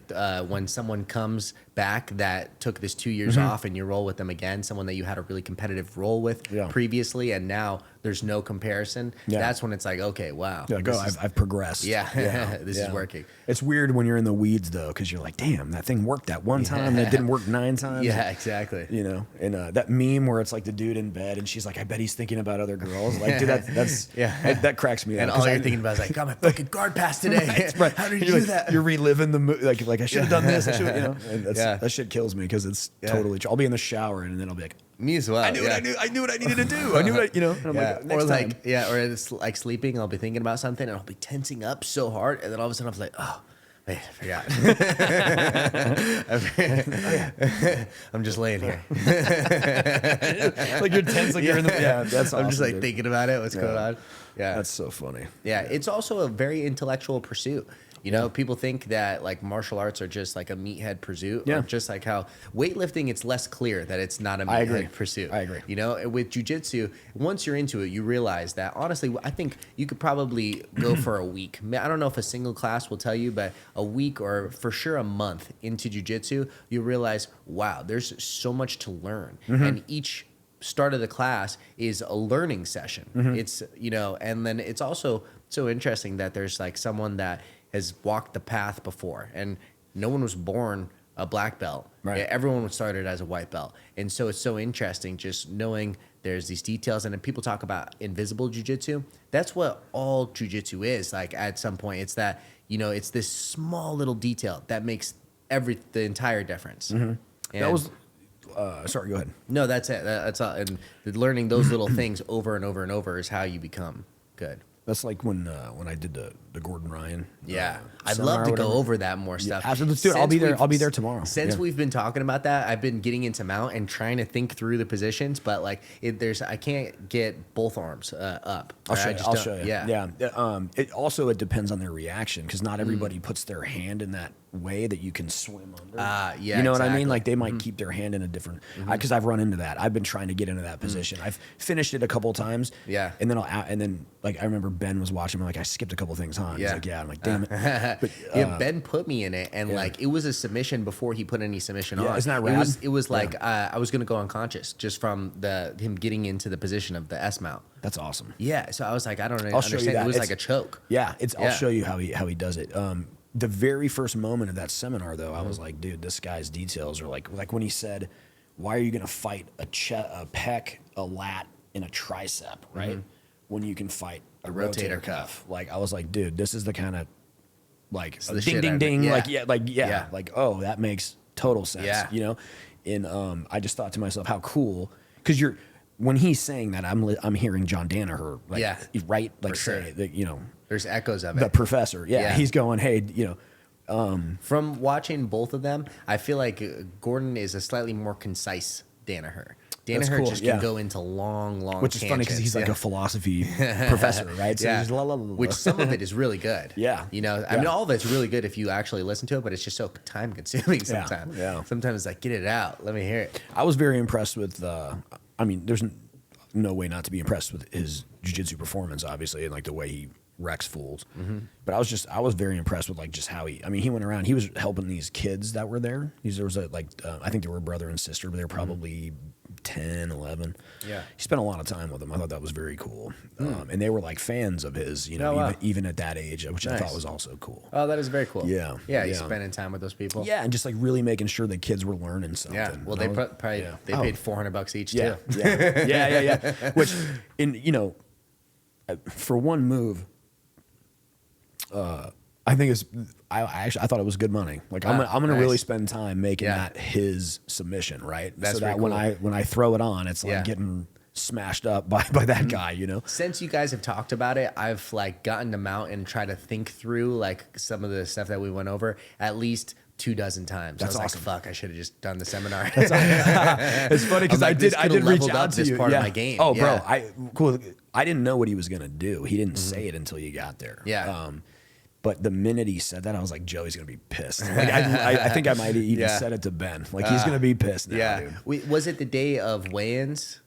when someone comes back that took this 2 years off and you roll with them again, someone that you had a really competitive roll with previously, and now there's no comparison. That's when it's like, okay, wow. You're like, I've progressed. This is working. It's weird when you're in the weeds though, because you're like, damn, that thing worked that one time and it didn't work 9 times. Yeah, exactly. You know, and that meme where it's like the dude in bed and she's like, I bet he's thinking about other girls. Like, dude, that's that cracks me up. And all you're thinking about is like, got my fucking guard pass today. Right. How did you do that? You're reliving the like I should have done this. I should, you know. And that shit kills me, because it's totally true. I'll be in the shower and then I'll be like, me as well. I knew what I needed to do. I knew what you know. And I'm like, next or like time. or it's like sleeping. I'll be thinking about something and I'll be tensing up so hard, and then all of a sudden I'm like, oh, Wait, I forgot. I'm just laying here. Like you're tense, like you're in the. Yeah, that's. I'm awesome, just like dude. thinking about it. What's going on? Yeah, That's so funny. yeah. It's also a very intellectual pursuit. You know, people think that like martial arts are just like a meathead pursuit. Yeah. Or just like how weightlifting, it's less clear that it's not a I agree. meathead pursuit. I agree. You know, with jiu-jitsu, once you're into it, you realize that honestly, I think you could probably go for a week. I don't know if a single class will tell you, but a week or for sure a month into jiu-jitsu, you realize, wow, there's so much to learn. And each start of the class is a learning session. It's, you know, and then it's also so interesting that there's like someone that has walked the path before, and no one was born a black belt. Right. Yeah, everyone was started as a white belt. And so it's so interesting just knowing there's these details. And then people talk about invisible jujitsu. That's what all jujitsu is. Like at some point, it's that, you know, it's this small little detail that makes the entire difference. And That was. Sorry, go ahead. no, that's it. That's all. And learning those little things over and over and over is how you become good. That's like when I did the Gordon Ryan. Yeah, I'd seminar love or to go whatever. over that more stuff. Absolutely, dude. I'll be there. I'll be there tomorrow. Since Yeah. we've been talking about that, I've been getting into mount and trying to think through the positions, but like I can't get both arms up. I'll Right? show I you. just I'll don't- show you. Yeah, It depends on their reaction because not everybody puts their hand in that way that you can swim under. yeah, You know what I exactly. mean? Like they might keep their hand in a different. Because I've run into that. I've been trying to get into that position. I've finished it a couple times. Yeah. And then like I remember Ben was watching. I'm like I skipped a couple things, huh? He's Yeah. like, yeah. I'm like, damn it. But, yeah, Ben put me in it, and yeah. like it was a submission before he put any submission Yeah, on. isn't that rad? It was like I was gonna go unconscious just from him getting into the position of the S mount. That's awesome. Yeah, so I was like, I don't I'll show you understand. that. It was It's- like a choke. Yeah, I'll Yeah. show you how he does it. The very first moment of that seminar, though, I was like, dude, this guy's details are like when he said, "Why are you gonna fight a pec, a lat, and a tricep, right? When you can fight a rotator cuff?" Like I was like, dude, this is the kind of like the ding shit ding I- ding, yeah. yeah, like oh, that makes total sense, Yeah. you know. And I just thought to myself, how cool, because when he's saying that, I'm hearing John Danaher, like, Yeah. right, like For sure. say that, you know. There's echoes of The it. professor, Yeah. he's going, hey, you know, From watching both of them, I feel like Gordon is a slightly more concise Danaher. That's Danaher cool, just yeah. can go into long which is funny because he's like a philosophy professor, right? So yeah. he's la, la, la, la. Which some of it is really good. Yeah. You know, I mean, Yeah. all of it's really good if you actually listen to it, but it's just so time consuming Yeah, sometimes. yeah. Sometimes it's like, get it out. Let me hear it. I was very impressed with. I mean, there's no way not to be impressed with his jiu-jitsu performance, obviously, and like the way he wrecks fools. But I was very impressed with like just how he went around. He was helping these kids that were there. There was I think they were brother and sister, but they were probably 10, 11. Yeah. He spent a lot of time with them. I thought that was very cool. And they were like fans of his, you know, Oh, wow. even at that age, which I Nice. thought was also cool. Oh, that is very cool. Yeah, Yeah, he's yeah. spending time with those people. Yeah, and just like really making sure the kids were learning something. Yeah. Well, And they I was- probably yeah. they Oh. paid $400 each Yeah, too. yeah. Which, you know, for one move, I think it's. I thought it was good money. Like I'm gonna nice. really spend time making Yeah. that his submission, right? That's so that very cool. when I throw it on, it's like Yeah. getting smashed up by that guy, you know. Since you guys have talked about it, I've like gotten them out and try to think through like some of the stuff that we went over at least 24 times. That's I was awesome. like, fuck, I should have just done the seminar. It's funny because I'm like, this I could've did reach leveled out up to this you. part of Yeah. my game. Oh, Yeah. bro, I didn't know what he was gonna do. He didn't say it until you got there. Yeah. But the minute he said that, I was like, Joey's gonna be pissed. Like, I think I might have even Yeah. said it to Ben. Like he's gonna be pissed now, Yeah. dude. Was it the day of weigh-ins?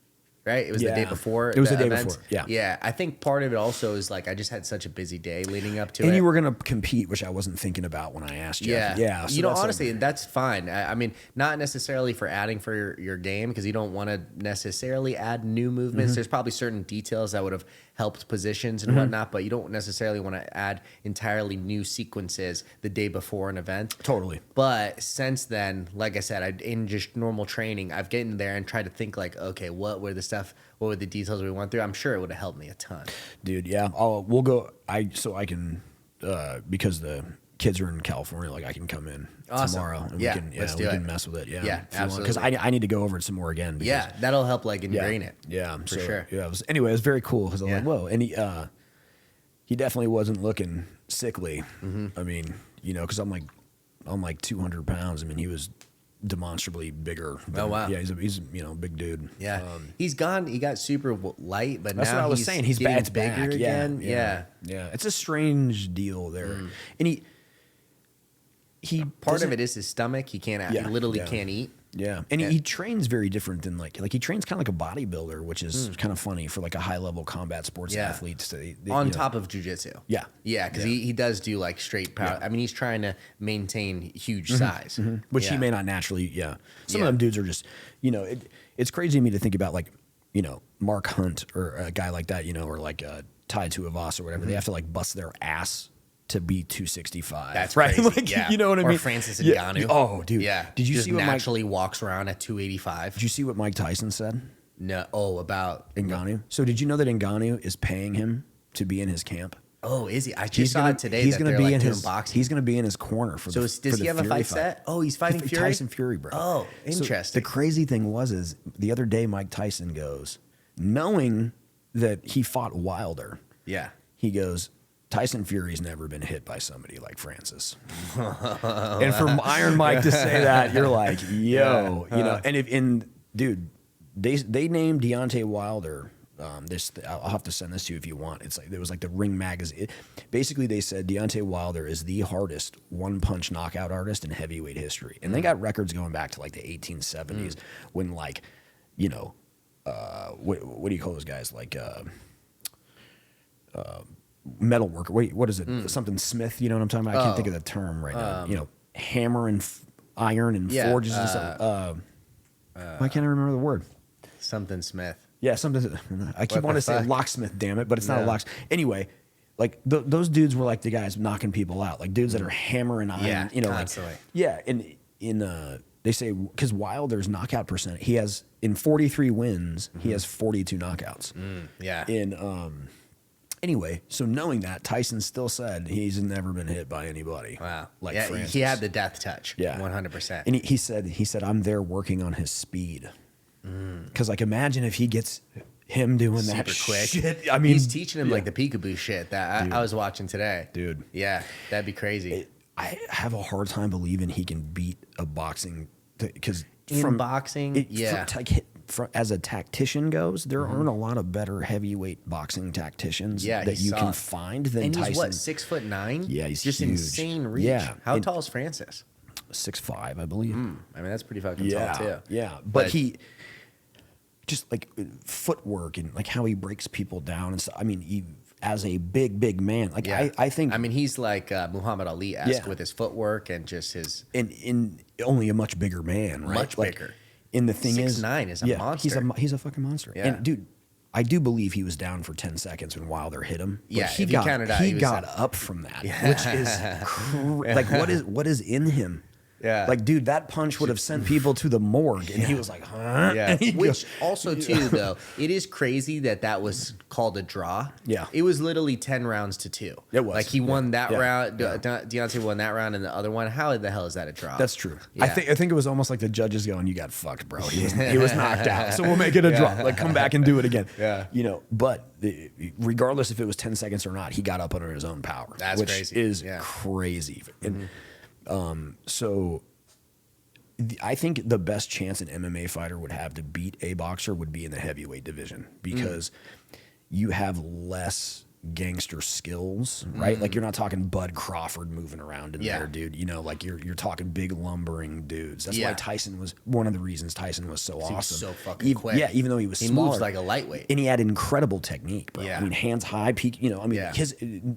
Right? It was the day Yeah. before. It was the day events? before, yeah. Yeah. I think part of it also is like I just had such a busy day leading up to And it. you were gonna compete, which I wasn't thinking about when I asked you. Yeah. Yeah. so You know, that's honestly, that's fine. I mean, not necessarily for adding for your game because you don't want to necessarily add new movements. Mm-hmm. There's probably certain details that would have helped positions and whatnot, but you don't necessarily want to add entirely new sequences the day before an event. Totally. But since then, like I said, in just normal training, I've gotten there and tried to think like, okay, what were the details we went through? I'm sure it would have helped me a ton. Dude, yeah. We'll go. I can because the kids are in California. Like I can come in Awesome. tomorrow. And Yeah, we can, let's we do can it. mess with it. Yeah, Yeah, Because absolutely. I need to go over it some more again. Because, Yeah, that'll help like ingrain it. Yeah, for sure. Yeah. Anyway, it was very cool because I was Yeah. like, whoa. And he definitely wasn't looking sickly. I mean, you know, because I'm like 200 pounds. I mean, he was demonstrably bigger. Oh, wow. Yeah, he's you know, a big dude. Yeah, he got super light, but That's now what I was he's saying. He's getting back, bigger again. Yeah. It's a strange deal there, and he Part of it is his stomach. He can't. He literally can't eat. Yeah, and he trains very different than like he trains kind of like a bodybuilder, which is kind of funny for like a high level combat sports athletes. On top of jujitsu. Yeah, yeah, because he does do like straight power. I mean, he's trying to maintain huge size, which he may not naturally. Yeah, some of them dudes are just, you know, it's crazy to me to think about like, you know, Mark Hunt or a guy like that, you know, or like Tai Tuivasa or whatever. They have to like bust their ass to be 265. That's right. crazy. Like, you know what I mean? Or Francis Ngannou. Oh, dude. Yeah. Did you just see what naturally walks around at 285? Did you see what Mike Tyson said? No. Oh, about Ngannou. So did you know that Ngannou is paying him to be in his camp? Oh, is he? I just saw it today. He's going going to be in doing his boxing. He's going to be in his corner for does he have a fight set? Oh, he's fighting Fury. Tyson Fury, bro. Oh, So interesting. the crazy thing is the other day Mike Tyson goes, knowing that he fought Wilder. Yeah. He goes, Tyson Fury's never been hit by somebody like Francis. And for Iron Mike to say that, you're like, yo, you know. And dude, they named Deontay Wilder. I'll have to send this to you if you want. It's like there was like the Ring magazine. Basically, they said Deontay Wilder is the hardest one-punch knockout artist in heavyweight history, and they got records going back to like the 1870s when, like, you know, what do you call those guys? Like metal worker. Wait, what is it? Something Smith. You know what I'm talking about? I can't think of the term right now. You know, hammer and iron and forges and stuff. Why can't I remember the word? Something Smith. Yeah, something. I keep wanting to say locksmith, damn it, but it's not a locksmith. Anyway, like those dudes were like the guys knocking people out, like dudes that are hammering iron. You know, constantly. Like, and they say because Wilder's knockout percent, he has in 43 wins, he has 42 knockouts. Yeah. Anyway, so knowing that, Tyson still said he's never been hit by anybody. Wow. Like yeah, Francis. he had the death touch. Yeah, 100%. And he said I'm there working on his speed. Because like imagine if he gets him doing that super quick. shit. I mean, he's teaching him like the peekaboo shit that I was watching today. Dude. Yeah, that'd be crazy. I have a hard time believing he can beat a boxing because from boxing, as a tactician goes, there aren't a lot of better heavyweight boxing tacticians that you can find than and Tyson. He's what, 6'9"? Yeah, he's just huge. Insane reach. Yeah. How tall is Francis? 6'5", I believe. I mean, that's pretty fucking tall too. Yeah, but he just like footwork and like how he breaks people down and stuff. I mean, he as a big man, like I think. I mean, he's like Muhammad Ali-esque with his footwork and just his and only a much bigger man, right? Much bigger. And the thing 6'9" is a monster. He's a fucking monster. Yeah. And dude, I do believe he was down for 10 seconds when Wilder hit him. Yeah, he got up from that, which is like what is in him. Yeah. Like, dude, that punch would have sent people to the morgue. And he was like, huh? Yeah. Which also, too, though, it is crazy that was called a draw. Yeah. It was literally 10 rounds to 2. It was. Like, he won that round. Yeah. Deontay won that round and the other one. How the hell is that a draw? That's true. Yeah. I think it was almost like the judges going, you got fucked, bro. He was knocked out. So we'll make it a draw. Like, come back and do it again. Yeah. You know, but regardless if it was 10 seconds or not, he got up under his own power. That's which crazy. Is crazy. And so I think the best chance an MMA fighter would have to beat a boxer would be in the heavyweight division because you have less gangster skills, right? Like you're not talking Bud Crawford moving around in there, dude. You know, like you're talking big lumbering dudes. That's why Tyson was one of the reasons Tyson was so awesome. So fucking quick. Yeah, even though he was he smaller, moves like a lightweight, and he had incredible technique, bro. Yeah. I mean, hands high, peak. You know, I mean, his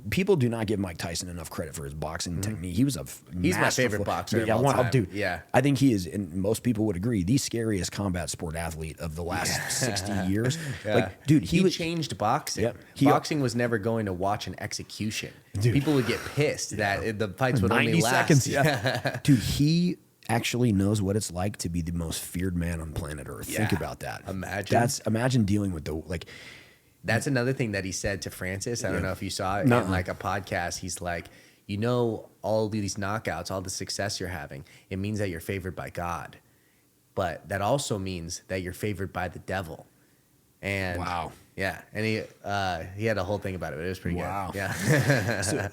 people do not give Mike Tyson enough credit for his boxing technique. He was he's my favorite boxer. Yeah, of all time. Dude. Yeah, I think he is, and most people would agree, the scariest combat sport athlete of the last 60 years. Like, dude, he changed boxing. Yep. Boxing was never going to watch an execution. Dude. People would get pissed that the fights would 90 only last. seconds. Yeah. Dude, he actually knows what it's like to be the most feared man on planet Earth. Think about that. Imagine dealing with That's another thing that he said to Francis. I don't know if you saw it in like a podcast. He's like, you know, all these knockouts, all the success you're having, it means that you're favored by God. But that also means that you're favored by the devil. And wow. Yeah. And he had a whole thing about it. It was pretty good. Yeah. So,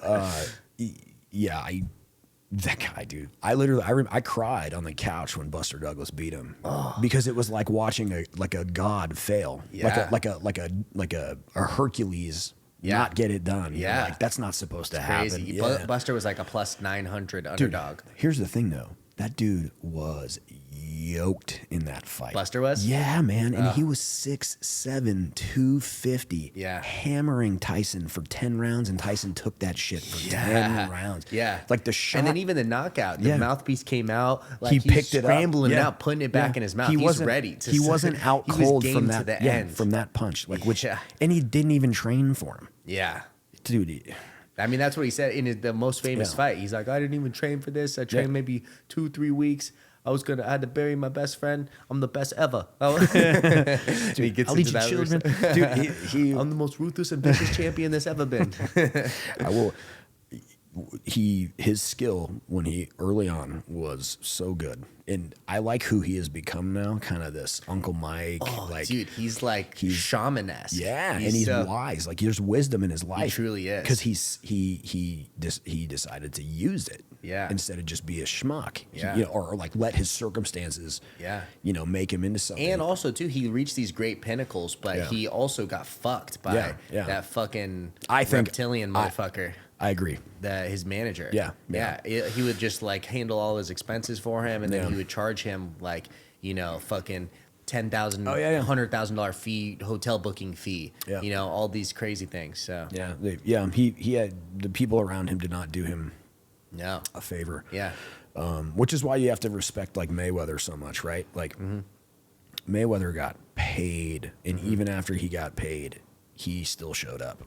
That guy, dude. I cried on the couch when Buster Douglas beat him because it was like watching a god fail, Yeah. like a Hercules not get it done. Yeah. Like that's not supposed to Crazy. happen. Yeah. Buster was like a plus 900 Dude, underdog. here's the thing though, that dude was yoked in that fight. Buster was? Yeah, man. And he was 6'7", 250. Yeah. Hammering Tyson for 10 rounds, and Tyson took that shit for 10 rounds. Yeah. Like the shot. And then even the knockout, the mouthpiece came out. Like he he's picked it up. scrambling it out, putting it back Yeah. in his mouth. He He's wasn't ready. He wasn't out he was cold game from to that the yeah, end. from that punch. Like which Yeah. and he didn't even train for him. Yeah. Dude. I mean, that's what he said in the most famous Yeah. fight. He's like, I didn't even train for this. I trained maybe 2-3 weeks. I had to bury my best friend. I'm the best ever. Oh. Dude, he gets I'll into eat your that children. Dude, I'm the most ruthless and vicious champion that's ever been. I will. His skill when he early on was so good, and I like who he has become now. Kind of this Uncle Mike, like Dude, he's shaman-esque. yeah, and he's wise. Like there's wisdom in his life. He truly is. because he decided to use it. Yeah. instead of just be a schmuck. Yeah. Or like let his circumstances. Yeah. Make him into something. And also, too, he reached these great pinnacles, but he also got fucked by that fucking reptilian motherfucker. I agree. His manager. Yeah. He would just like handle all his expenses for him, and then he would charge him like fucking $10,000, $100,000 fee, hotel booking fee. Yeah. All these crazy things. So He had the people around him did not do him a favor. Yeah. Which is why you have to respect like Mayweather so much, right? Like Mayweather got paid, and even after he got paid, he still showed up.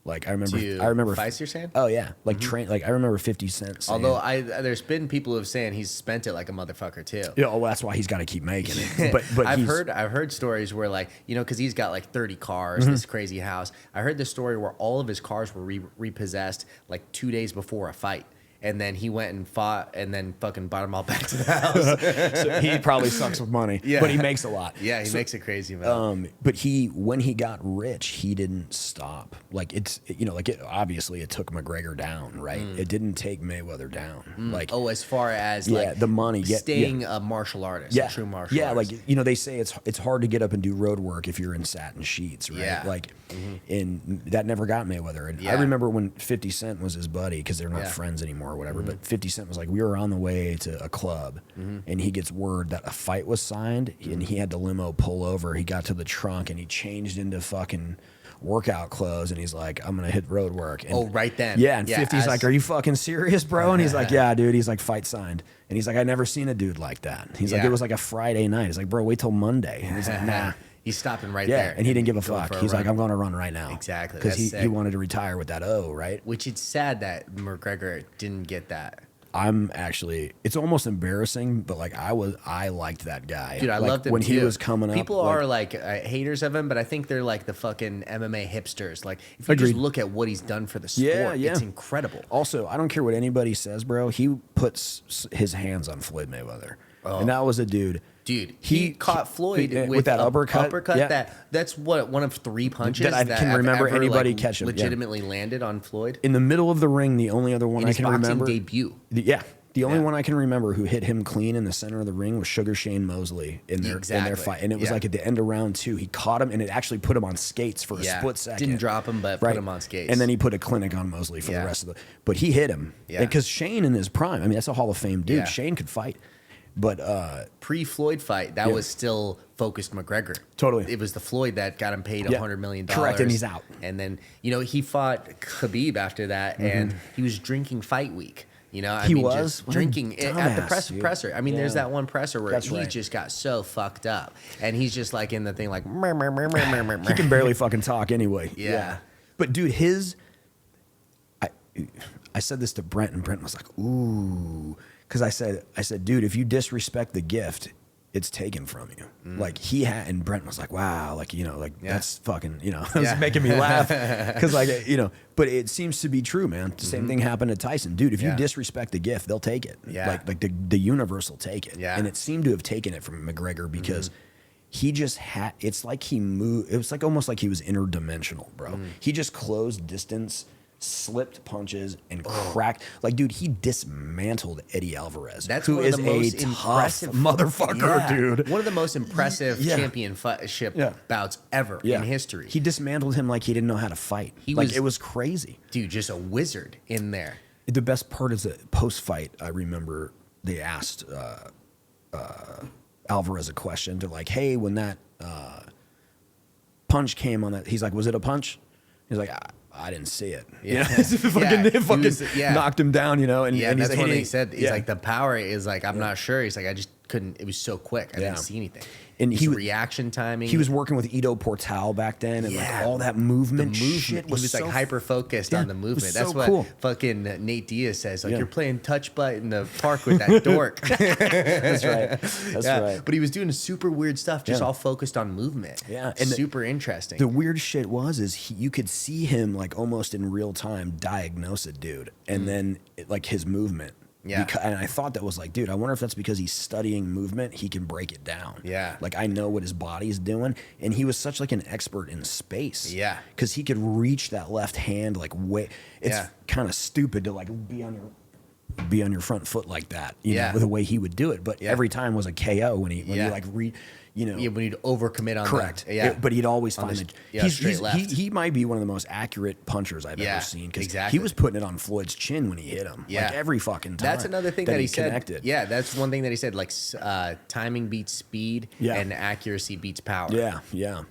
Like I remember fights, you're saying? Oh yeah, like train. Like I remember 50 Cent saying, Although there's been people who have saying he's spent it like a motherfucker too. yeah, well that's why he's got to keep making it. But I've heard stories where like because he's got like 30 cars, this crazy house. I heard the story where all of his cars were repossessed like 2 days before a fight. And then he went and fought, and then fucking brought them all back to the house. So he probably sucks with money, but he makes a lot. Yeah, he makes a crazy amount. But when he got rich, he didn't stop. Like obviously it took McGregor down, right? It didn't take Mayweather down. Like as far as like the money, staying a martial artist, a true martial artist. Like they say it's hard to get up and do road work if you're in satin sheets, right? Yeah. Like, and that never got Mayweather. And I remember when 50 Cent was his buddy, because they're not friends anymore or whatever. But 50 Cent was like, we were on the way to a club, and he gets word that a fight was signed, and he had the limo pull over. He got to the trunk, and he changed into fucking workout clothes, and he's like, I'm gonna hit road work. And, right then. Yeah, and 50's like, are you fucking serious, bro? And he's like, yeah, dude. He's like, fight signed. And he's like, I never seen a dude like that. He's like, it was like a Friday night. He's like, bro, wait till Monday. And he's like, nah. He's stopping right there. Yeah, and he didn't give a fuck. He's like, I'm going to run right now. Exactly. Because he wanted to retire with that O, right? Which it's sad that McGregor didn't get that. It's almost embarrassing, but like I liked that guy. Dude, I loved him when too. he was coming up. People are like haters of him, but I think they're like the fucking MMA hipsters. Like if you just look at what he's done for the sport, it's incredible. Also, I don't care what anybody says, bro. He puts his hands on Floyd Mayweather, and that was a dude. Dude, he caught Floyd with that uppercut. That's one of 3 punches that I can remember ever, anybody catching. Legitimately landed on Floyd In the middle of the ring, the only other one in I his can boxing remember. debut. The only one I can remember who hit him clean in the center of the ring was Sugar Shane Mosley in their fight. And it was like at the end of round 2, he caught him, and it actually put him on skates for a split second. Didn't drop him, but put him on skates. And then he put a clinic on Mosley for the rest of the. But he hit him. Because Shane in his prime, I mean, that's a Hall of Fame dude. Shane could fight. But pre-Floyd fight, that was still focused McGregor. Totally. It was the Floyd that got him paid $100 million. Correct, and he's out. And then, he fought Khabib after that, and he was drinking fight week. He was just drinking at the presser. I mean, there's that one presser where he right. just got so fucked up, and he's just like in the thing like. He can barely fucking talk anyway. Yeah. But dude, I said this to Brent, and Brent was like, "Ooh," because I said, dude, if you disrespect the gift, it's taken from you. Like he had, and Brent was like, wow, like, that's fucking, it's making me laugh. Cause but it seems to be true, man. The same thing happened to Tyson. Dude, if you disrespect the gift, they'll take it. Yeah. Like the universe will take it. Yeah. And it seemed to have taken it from McGregor because he just had, it's like he moved, it was like almost like he was interdimensional, bro. He just closed distance slipped punches and cracked. Like, dude, he dismantled Eddie Alvarez. That's who one of is the most a tough impressive motherfucker, dude. One of the most impressive championship bouts ever in history. He dismantled him like he didn't know how to fight. It was crazy. Dude, just a wizard in there. The best part is that post-fight, I remember they asked Alvarez a question. They're like, hey, when that punch came on that, he's like, was it a punch? He's like, I didn't see it. Yeah. Fucking knocked him down, you know? And that's what he said. He's yeah. like, the power is like, I'm not sure. He's like, I just couldn't, it was so quick. I didn't see anything. And his reaction timing. He was working with Ido Portal back then, and like all that movement. Shit was so like hyper focused on the movement. That's what cool. fucking Nate Diaz says. Like you're playing touch butt in the park with that dork. That's right. That's right. But he was doing super weird stuff, just all focused on movement. Yeah, and super interesting. The weird shit was you could see him like almost in real time diagnose a dude, and then like his movement. Yeah. And I thought that was like, dude, I wonder if that's because he's studying movement, he can break it down. Yeah. Like I know what his body's doing. And he was such like an expert in space. Yeah. Because he could reach that left hand like way. It's kind of stupid to like be on your front foot like that, you know, with the way he would do it. But every time was a KO when he like you know, when he'd overcommit on correct. That. Yeah, but he'd always find it. He might be one of the most accurate punchers I've ever seen because he was putting it on Floyd's chin when he hit him. Yeah, like every fucking time. That's another thing that he said. Connected. Yeah, that's one thing that he said. Like timing beats speed, and accuracy beats power. Yeah.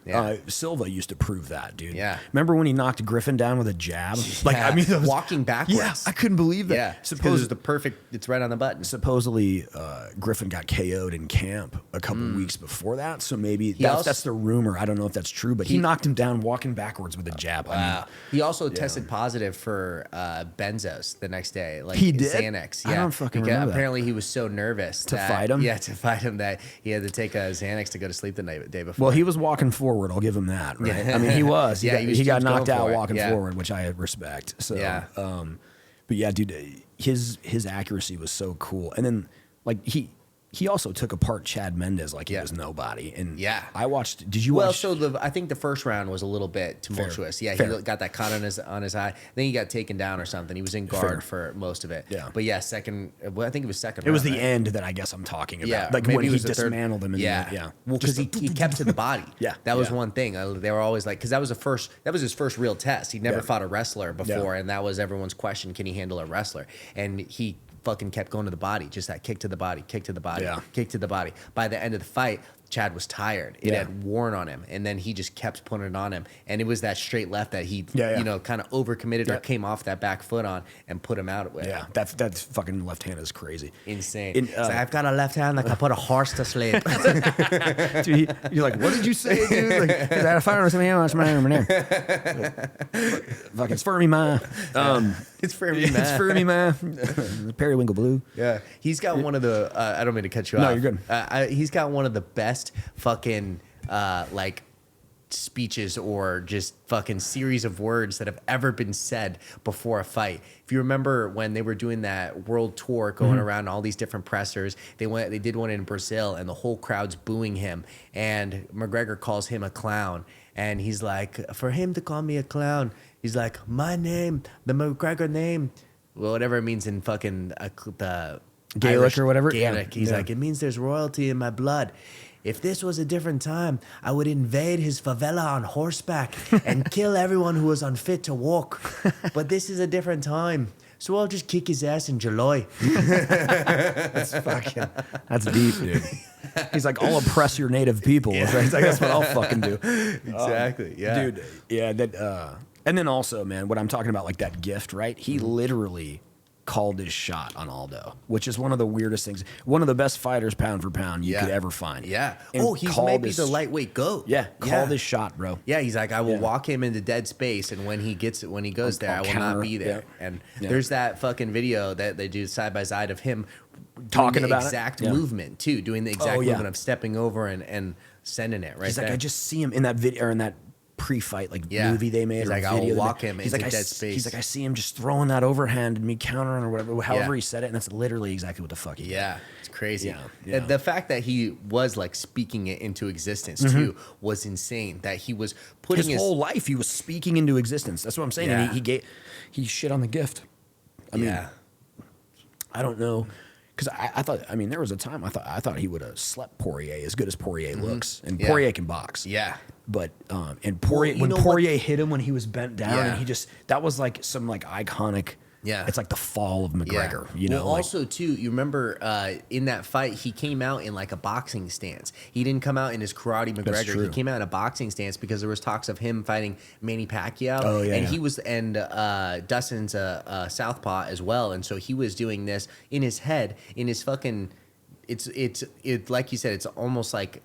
Silva used to prove that, dude. Yeah. Remember when he knocked Griffin down with a jab? Like I mean, walking backwards. Yeah, I couldn't believe that. Yeah, supposedly the perfect. It's right on the button. Supposedly, Griffin got KO'd in camp a couple weeks before that, so maybe that's the rumor. I don't know if that's true, but he knocked him down walking backwards with a jab. Wow. I mean, he also tested positive for benzos the next day. Like he did? Xanax. Yeah. I don't fucking remember that. Apparently he was so nervous to fight him. Yeah, to fight him that he had to take a Xanax to go to sleep the day before. Well, he was walking forward. I'll give him that. Right? I mean, he was. He got knocked out walking forward, which I respect. So, but yeah, dude, his accuracy was so cool. And then like he also took apart Chad Mendes like he was nobody. And I watched. Did you watch? Well, so I think the first round was a little bit tumultuous. Fair. Yeah, he got that cut on his eye. Then he got taken down or something. He was in guard for most of it. Yeah. But second. Well, I think it was second. It was the end that I guess I'm talking about. Yeah. Like when he dismantled him. Yeah. Well, because he kept to the body. That was one thing. They were always like, because that was his first real test. He'd never fought a wrestler before, and that was everyone's question: can he handle a wrestler? And he fucking kept going to the body, just that kick to the body, kick to the body, kick to the body. By the end of the fight, Chad was tired. It had worn on him, and then he just kept putting it on him. And it was that straight left that he, you know, kind of overcommitted or came off that back foot on and put him out with. Yeah, that's fucking left hand is crazy. Insane. Like, I've got a left hand like I put a horse to sleep. Dude, you're like, what did you say, dude? Like, is that a fire or something? What's my name? Fucking it's for me, ma. It's for me, ma. It's for me, ma. Periwinkle blue. Yeah, he's got one of the. I don't mean to cut you off. No, you're good. He's got one of the best fucking like speeches or just fucking series of words that have ever been said before a fight. If you remember when they were doing that world tour going around all these different pressers, they did one in Brazil and the whole crowd's booing him, and McGregor calls him a clown, and he's like, for him to call me a clown, he's like, my name, the McGregor name, well, whatever it means in fucking the Gaelic Irish, or whatever. Gaelic. He's like, it means there's royalty in my blood. If this was a different time, I would invade his favela on horseback and kill everyone who was unfit to walk. But this is a different time, so I'll just kick his ass in July. That's deep, dude. He's like, I'll oppress your native people. He's like, that's what I'll fucking do. Exactly. Dude. Yeah. That. And then also, man, what I'm talking about, like that gift, right? He literally called his shot on Aldo, which is one of the weirdest things. One of the best fighters, pound for pound, you could ever find. Yeah. And he's maybe the lightweight GOAT. Yeah. Called his shot, bro. Yeah. He's like, I will walk him into dead space, and when he goes there, I will not be there. Yeah. And there's that fucking video that they do side by side of him talking about the exact movement too, doing the exact movement of stepping over and sending it right. He's there. like, I just see him in that video or in that pre-fight Yeah. movie they made. He's or like, video I'll they walk made. him He's into like, dead space. He's like, I see him just throwing that overhand and me countering or whatever, however Yeah. he said it, and that's literally exactly what the fuck he did. Yeah, it's crazy. Yeah, yeah. The fact that he was like speaking it into existence too was insane. That he was putting His whole life he was speaking into existence. That's what I'm saying. Yeah. And he shit on the gift. I mean, I don't know. Because I thought, I mean, there was a time I thought he would have slept Poirier as good as Poirier looks, and Poirier can box. Yeah. But and Poirier, you when know Poirier hit him when he was bent down, Yeah. and he just, that was like some like iconic. Yeah. It's like the fall of McGregor. Yeah. You know. Well, also too, you remember in that fight, he came out in like a boxing stance. He didn't come out in his karate McGregor. true. He came out in a boxing stance because there was talks of him fighting Manny Pacquiao. Oh, yeah, and yeah. he was, and Dustin's a southpaw as well, and so he was doing this in his head, in his fucking. It's like you said, it's almost like.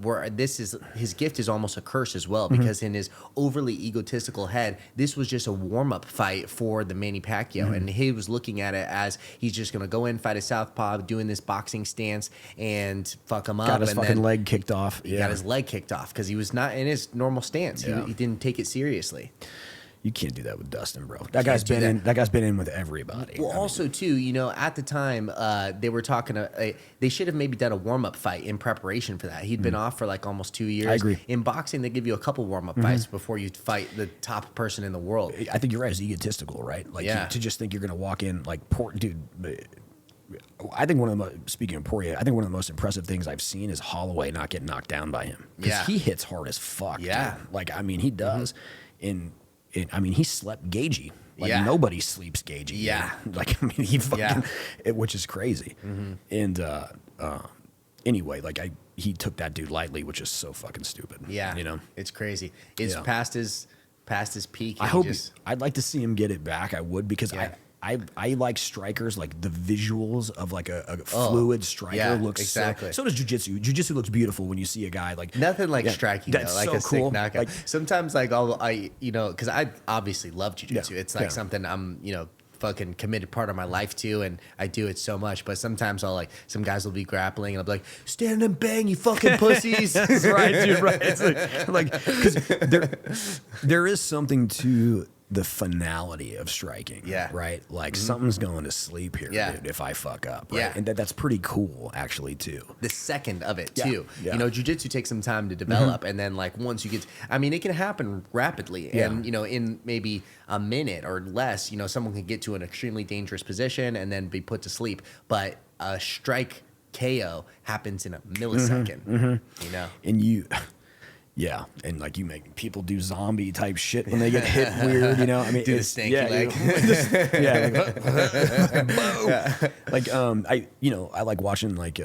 Where this is his gift is almost a curse as well, because in his overly egotistical head, this was just a warm-up fight for the Manny Pacquiao, and he was looking at it as he's just gonna go in, fight a southpaw, doing this boxing stance and fuck him up. got his and fucking then leg kicked off. he got his leg kicked off because he was not in his normal stance. Yeah. He didn't take it seriously. You can't do that with Dustin, bro. That guy's been in. That guy's been in with everybody. Well, I mean, also too, you know, at the time they were talking. They should have maybe done a warm up fight in preparation for that. He'd been off for like almost 2 years. I agree. In boxing, they give you a couple warm up fights before you fight the top person in the world. I think you're right. It's egotistical, right? Like Yeah. to just think you're gonna walk in like poor dude. I think speaking of Poirier, I think one of the most impressive things I've seen is Holloway not getting knocked down by him, because Yeah. he hits hard as fuck. Yeah. dude. Like I mean he does. I mean he slept Gagey. Like Yeah. nobody sleeps Gagey. Yeah. dude. Like I mean he fucking, which is crazy. And anyway, like he took that dude lightly, which is so fucking stupid. Yeah, you know. it's crazy. It's Yeah. past his peak. I and hope just, I'd like to see him get it back. I would, because Yeah. I like strikers, like the visuals of like a fluid striker yeah, looks exactly. So does jiu-jitsu. Jiu-jitsu looks beautiful when you see a guy like nothing like Yeah, striking that's though, like so a cool. sick knockout. Like, Sometimes like you know, because I obviously love jiu-jitsu. Yeah, It's like yeah. something I'm, you know, fucking committed part of my life to, and I do it so much. But sometimes I'll like, some guys will be grappling and I'll be like, stand and bang, you fucking pussies. That's right, dude. Right? It's like because there is something to the finality of striking. Yeah. Right. Like something's going to sleep here, Yeah. dude, if I fuck up. Right? Yeah. And that's pretty cool, actually, too. The second of it Yeah, too. yeah. You know, jiu-jitsu takes some time to develop, and then like once you get, I mean, it can happen rapidly, Yeah. and you know, in maybe a minute or less, you know, someone can get to an extremely dangerous position and then be put to sleep. But a strike KO happens in a millisecond. You know, And you. Yeah, and like you make people do zombie type shit when they get hit weird, you know. I mean, Do the it's- stanky yeah, leg. I like watching like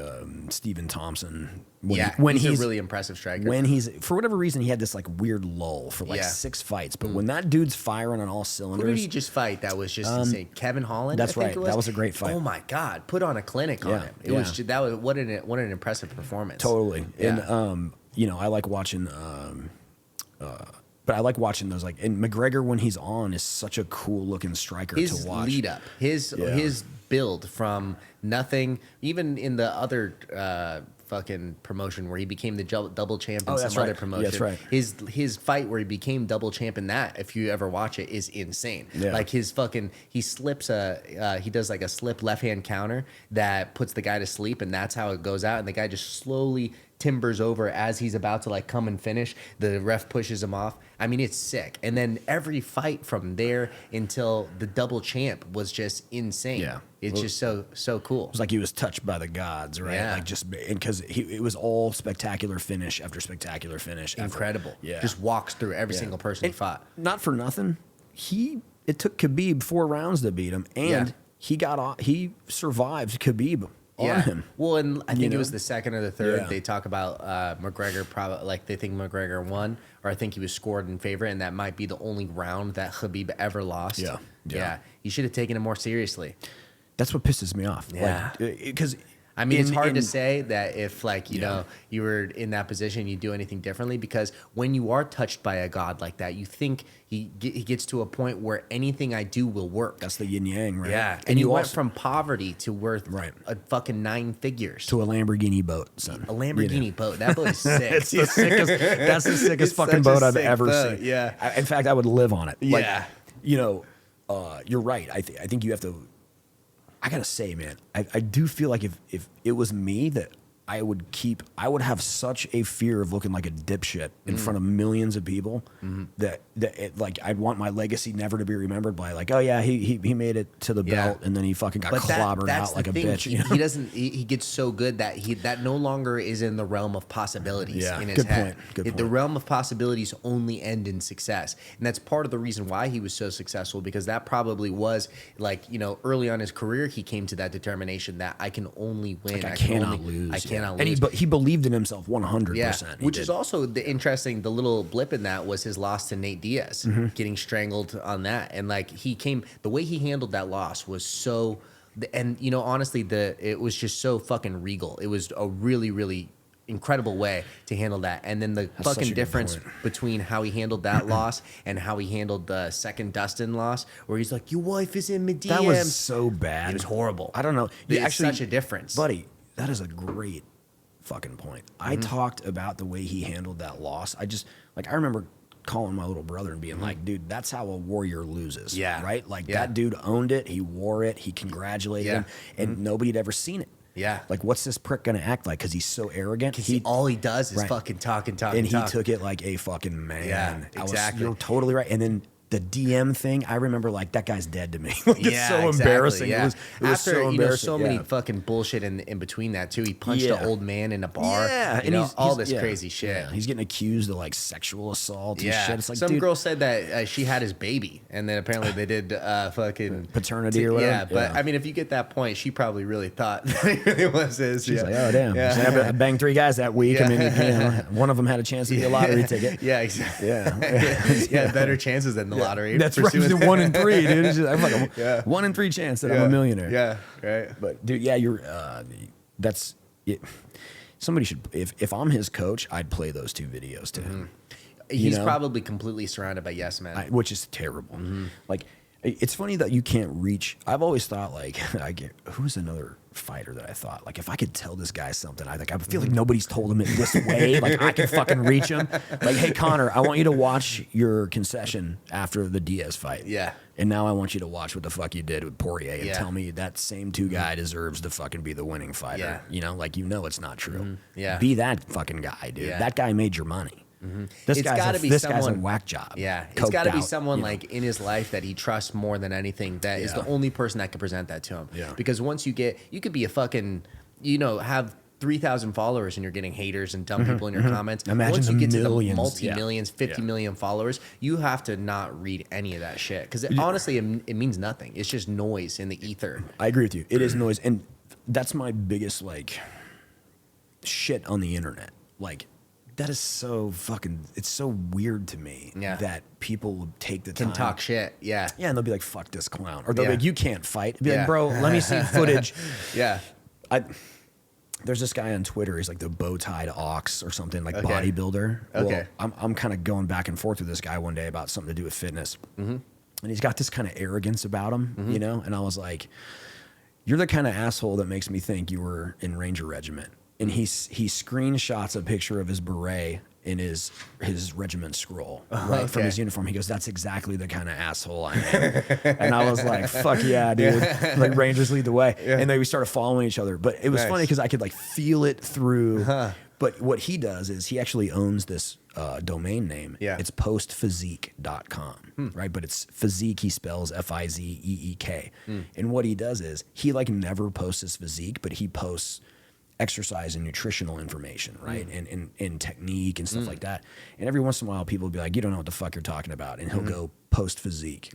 Stephen Thompson when he's a really impressive striker. when he's for whatever reason he had this like weird lull for like Yeah. 6 fights, but when that dude's firing on all Who did cylinders, he just fight? That was just insane. Kevin Holland. that's I think right. it was. That was a great fight. Oh my god! Put on a clinic on Yeah, him. It was yeah. that was what an impressive performance. Totally. Yeah. And I like watching but I like watching those like, and McGregor when he's on is such a cool looking striker His to watch. lead up, his build from nothing, even in the other fucking promotion where he became the double champ in Oh, some that's other right. promotion. That's right. His fight where he became double champ in that, if you ever watch it, is insane. Yeah. Like he slips he does like a slip left hand counter that puts the guy to sleep, and that's how it goes out, and the guy just slowly timbers over as he's about to like come and finish. The ref pushes him off. I mean, it's sick. And then every fight from there until the double champ was just insane. Yeah. It's just so cool. It was like he was touched by the gods, right? Yeah. Like just because it was all spectacular finish after spectacular finish. Incredible. Yeah. Just walks through every Yeah. single person he fought. Not for nothing. It took Khabib 4 rounds to beat him, and Yeah. he survived Khabib on him. Well, and I think know? it was the second or the third. Yeah. They talk about McGregor probably like they think McGregor won, or I think he was scored in favor, and that might be the only round that Khabib ever lost. Yeah. Yeah. He should have taken it more seriously. That's what pisses me off. Yeah. Because I mean, it's hard to say that if, like, you know, you were in that position, you'd do anything differently, because when you are touched by a god like that, you think he gets to a point where anything I do will work. That's the yin yang, right? Yeah. And you you went also, from poverty to worth a fucking 9 figures. to a Lamborghini boat, son. A Lamborghini boat. That boat is sick. It's the sickest. That's the sickest fucking boat I've ever seen. Yeah. In fact, I would live on it. Like, Yeah. you know, you're right. I think you have to. I gotta say, man, I do feel like if it was me, that I would have such a fear of looking like a dipshit in front of millions of people that like I'd want my legacy never to be remembered by, like, oh yeah, he made it to the belt and then he fucking got clobbered out like a bitch. He, he doesn't. He gets so good that that no longer is in the realm of possibilities in his head. Good point. The realm of possibilities only end in success, and that's part of the reason why he was so successful, because that probably was, like, you know, early on in his career, he came to that determination that I can only win. Like, I cannot lose. I cannot lose. And he believed in himself 100%. Yeah, which is also the little blip in that was his loss to Nate Diaz, getting strangled on that. And like the way he handled that loss was so, and you know, honestly, it was just so fucking regal. It was a really, really incredible way to handle that. And then the fucking difference between how he handled that loss and how he handled the second Dustin loss, where he's like, your wife is in my DMs. That was so bad. It was horrible. I don't know. It's Actually, such a difference. Buddy, that is a great fucking point. I talked about the way he handled that loss. I remember calling my little brother and being like, dude, that's how a warrior loses. Yeah. Right? Like, that dude owned it. He wore it. He congratulated him. And nobody had ever seen it. Yeah. Like, what's this prick going to act like? Because he's so arrogant. All he does is fucking talk. And he took it like a fucking man. Yeah, exactly. You're totally right. And then the DM thing, I remember, like, that guy's dead to me. Like, it's so embarrassing. Yeah. It was so embarrassing. You know, so many fucking bullshit in between that too. He punched an old man in a bar. Yeah, and he's all this crazy shit. Yeah. He's getting accused of like sexual assault and shit. It's like, some dude, girl said that she had his baby, and then apparently they did fucking paternity or whatever. Yeah, but I mean, if you get that point, she probably really thought that it was his. She's like, oh damn, I banged 3 guys that week. I mean, you know, one of them had a chance to be a lottery ticket. Yeah, exactly. Yeah, better chances than the lottery. That's right. 1 in 3, dude. It's just, I'm like a 1 in 3 chance that I'm a millionaire. Yeah, right. But dude, yeah, you're. That's it. Somebody should. If I'm his coach, I'd play those 2 videos to him. He's probably completely surrounded by yes men, which is terrible. Like, it's funny that you can't reach. I've always thought, like, who's another fighter that I thought, like, if I could tell this guy something, I feel like nobody's told him it this way. Like, I can fucking reach him. Like, hey, Connor, I want you to watch your concession after the Diaz fight. Yeah. And now I want you to watch what the fuck you did with Poirier and tell me that same 2 guy deserves to fucking be the winning fighter. Yeah. You know, like, you know it's not true. Yeah. Be that fucking guy, dude. Yeah. That guy made your money. This guy's a whack job. Yeah, it's got to be out, someone, you know? like, in his life that he trusts more than anything. That is the only person that can present that to him. Yeah. Because once you could be a fucking, you know, have 3,000 followers and you're getting haters and dumb people in your comments. Imagine once you get millions. to the multi-millions, 50 million followers, you have to not read any of that shit. Because honestly, it means nothing. It's just noise in the ether. I agree with you. It is noise, and that's my biggest, like, shit on the internet. Like, that is so fucking, it's so weird to me that people will take the time. Can talk shit, yeah. Yeah, and they'll be like, fuck this clown. Or they'll be like, you can't fight. Be like, bro, let me see footage. Yeah. There's this guy on Twitter, he's like the BowTiedOx or something, like bodybuilder. Okay. Well, I'm kind of going back and forth with this guy one day about something to do with fitness. And he's got this kind of arrogance about him, you know? And I was like, you're the kind of asshole that makes me think you were in Ranger Regiment. And he screenshots a picture of his beret in his regiment scroll, right, from his uniform. He goes, that's exactly the kind of asshole I am. And I was like, fuck yeah, dude. Like, Rangers lead the way. And then we started following each other. But it was funny because I could, like, feel it through. But what he does is he actually owns this domain name. Yeah. It's postphysique.com, right? But it's physique, he spells Fizeek. And what he does is he, like, never posts his physique, but he posts exercise and nutritional information, right? And technique and stuff like that. And every once in a while, people will be like, you don't know what the fuck you're talking about. And he'll go post physique,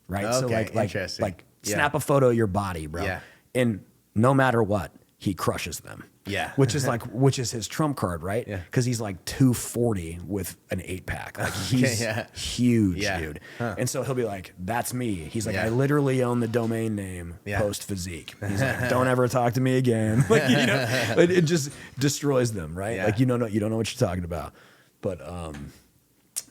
right? Okay, So like interesting. snap a photo of your body, bro. Yeah. And no matter what, he crushes them. Yeah. Which is his trump card, right? Yeah. Because he's like 240 with an 8-pack. Like he's huge, dude. Huh. And so he'll be like, that's me. He's like, I literally own the domain name post physique. He's like, don't ever talk to me again. Like, you know, it just destroys them, right? Like you don't know what you're talking about. But I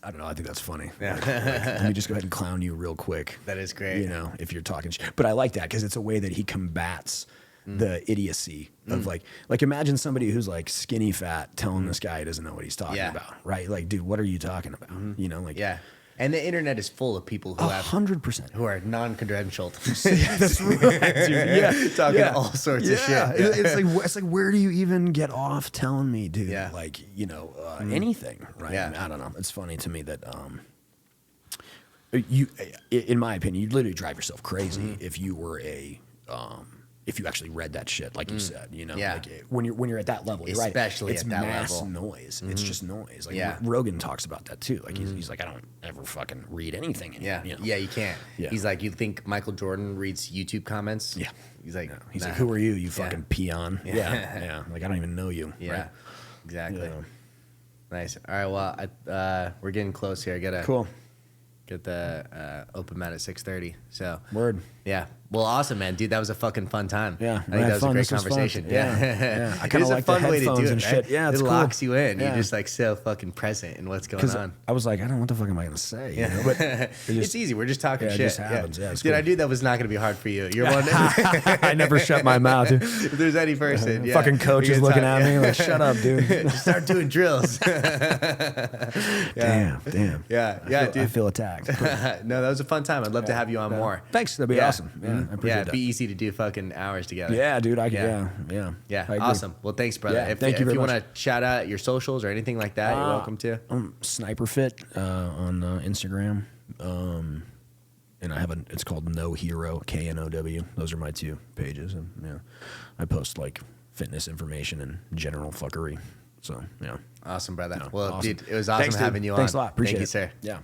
don't know. I think that's funny. Yeah. Like, let me just go ahead and clown you real quick. That is great. You know, if you're talking shit. But I like that because it's a way that he combats the idiocy of like imagine somebody who's like skinny fat telling this guy he doesn't know what he's talking about, right? Like, dude, what are you talking about? You know, like And the internet is full of people who 100% who are non-credentialed. That's right, dude. Yeah, talking all sorts of shit. It's like where do you even get off telling me, dude? Yeah. Like, you know, anything, right? Yeah. I mean, I don't know. It's funny to me that you, in my opinion, you'd literally drive yourself crazy if you were if you actually read that shit, like you said, you know, like when you're at that level, you're right. Especially it's at that mass level. noise. It's just noise. Like Rogan talks about that too. Like he's like, I don't ever fucking read anything. You know? Yeah, you can't. Yeah. He's like, you think Michael Jordan reads YouTube comments? Yeah. He's like, he's like, who are you? You fucking peon. Yeah. Like I don't even know you. Yeah. Right? Exactly. Nice. All right. Well, we're getting close here. Cool. Get the open mat at 6:30. So Word. Yeah. Well, awesome, man, dude. That was a fucking fun time. Yeah, I think that was a great conversation. Yeah. I It kind is of a like fun the way to do headphones it, and right? shit. Yeah, it's it cool. locks you in. Yeah. You're just like so fucking present in what's going on. I was like, I don't know what the fuck am I gonna say. You know? But it's easy. We're just talking shit. It just happens. Yeah, it's dude, cool. I knew that was not going to be hard for you. You're one. I never shut my mouth. Dude. If there's any person, fucking coach is looking at me like, shut up, dude. Just start doing drills. Damn. Yeah, dude. I feel attacked. No, that was a fun time. I'd love to have you on more. Thanks. That'd be awesome. Yeah, I appreciate it'd that. be easy to do fucking hours together. Yeah, dude. Yeah, awesome. Well, thanks, brother. Yeah, if thank you if very you want much. to shout out your socials or anything like that, you're welcome to. Sniper Fit on Instagram, and I have it's called No Hero, KNOW. Those are my 2 pages, and I post like fitness information and general fuckery. So awesome, brother. Yeah, well, awesome. dude, it was awesome Thanks, having you on. Thanks a lot. Appreciate Thank you, it. sir. Yeah.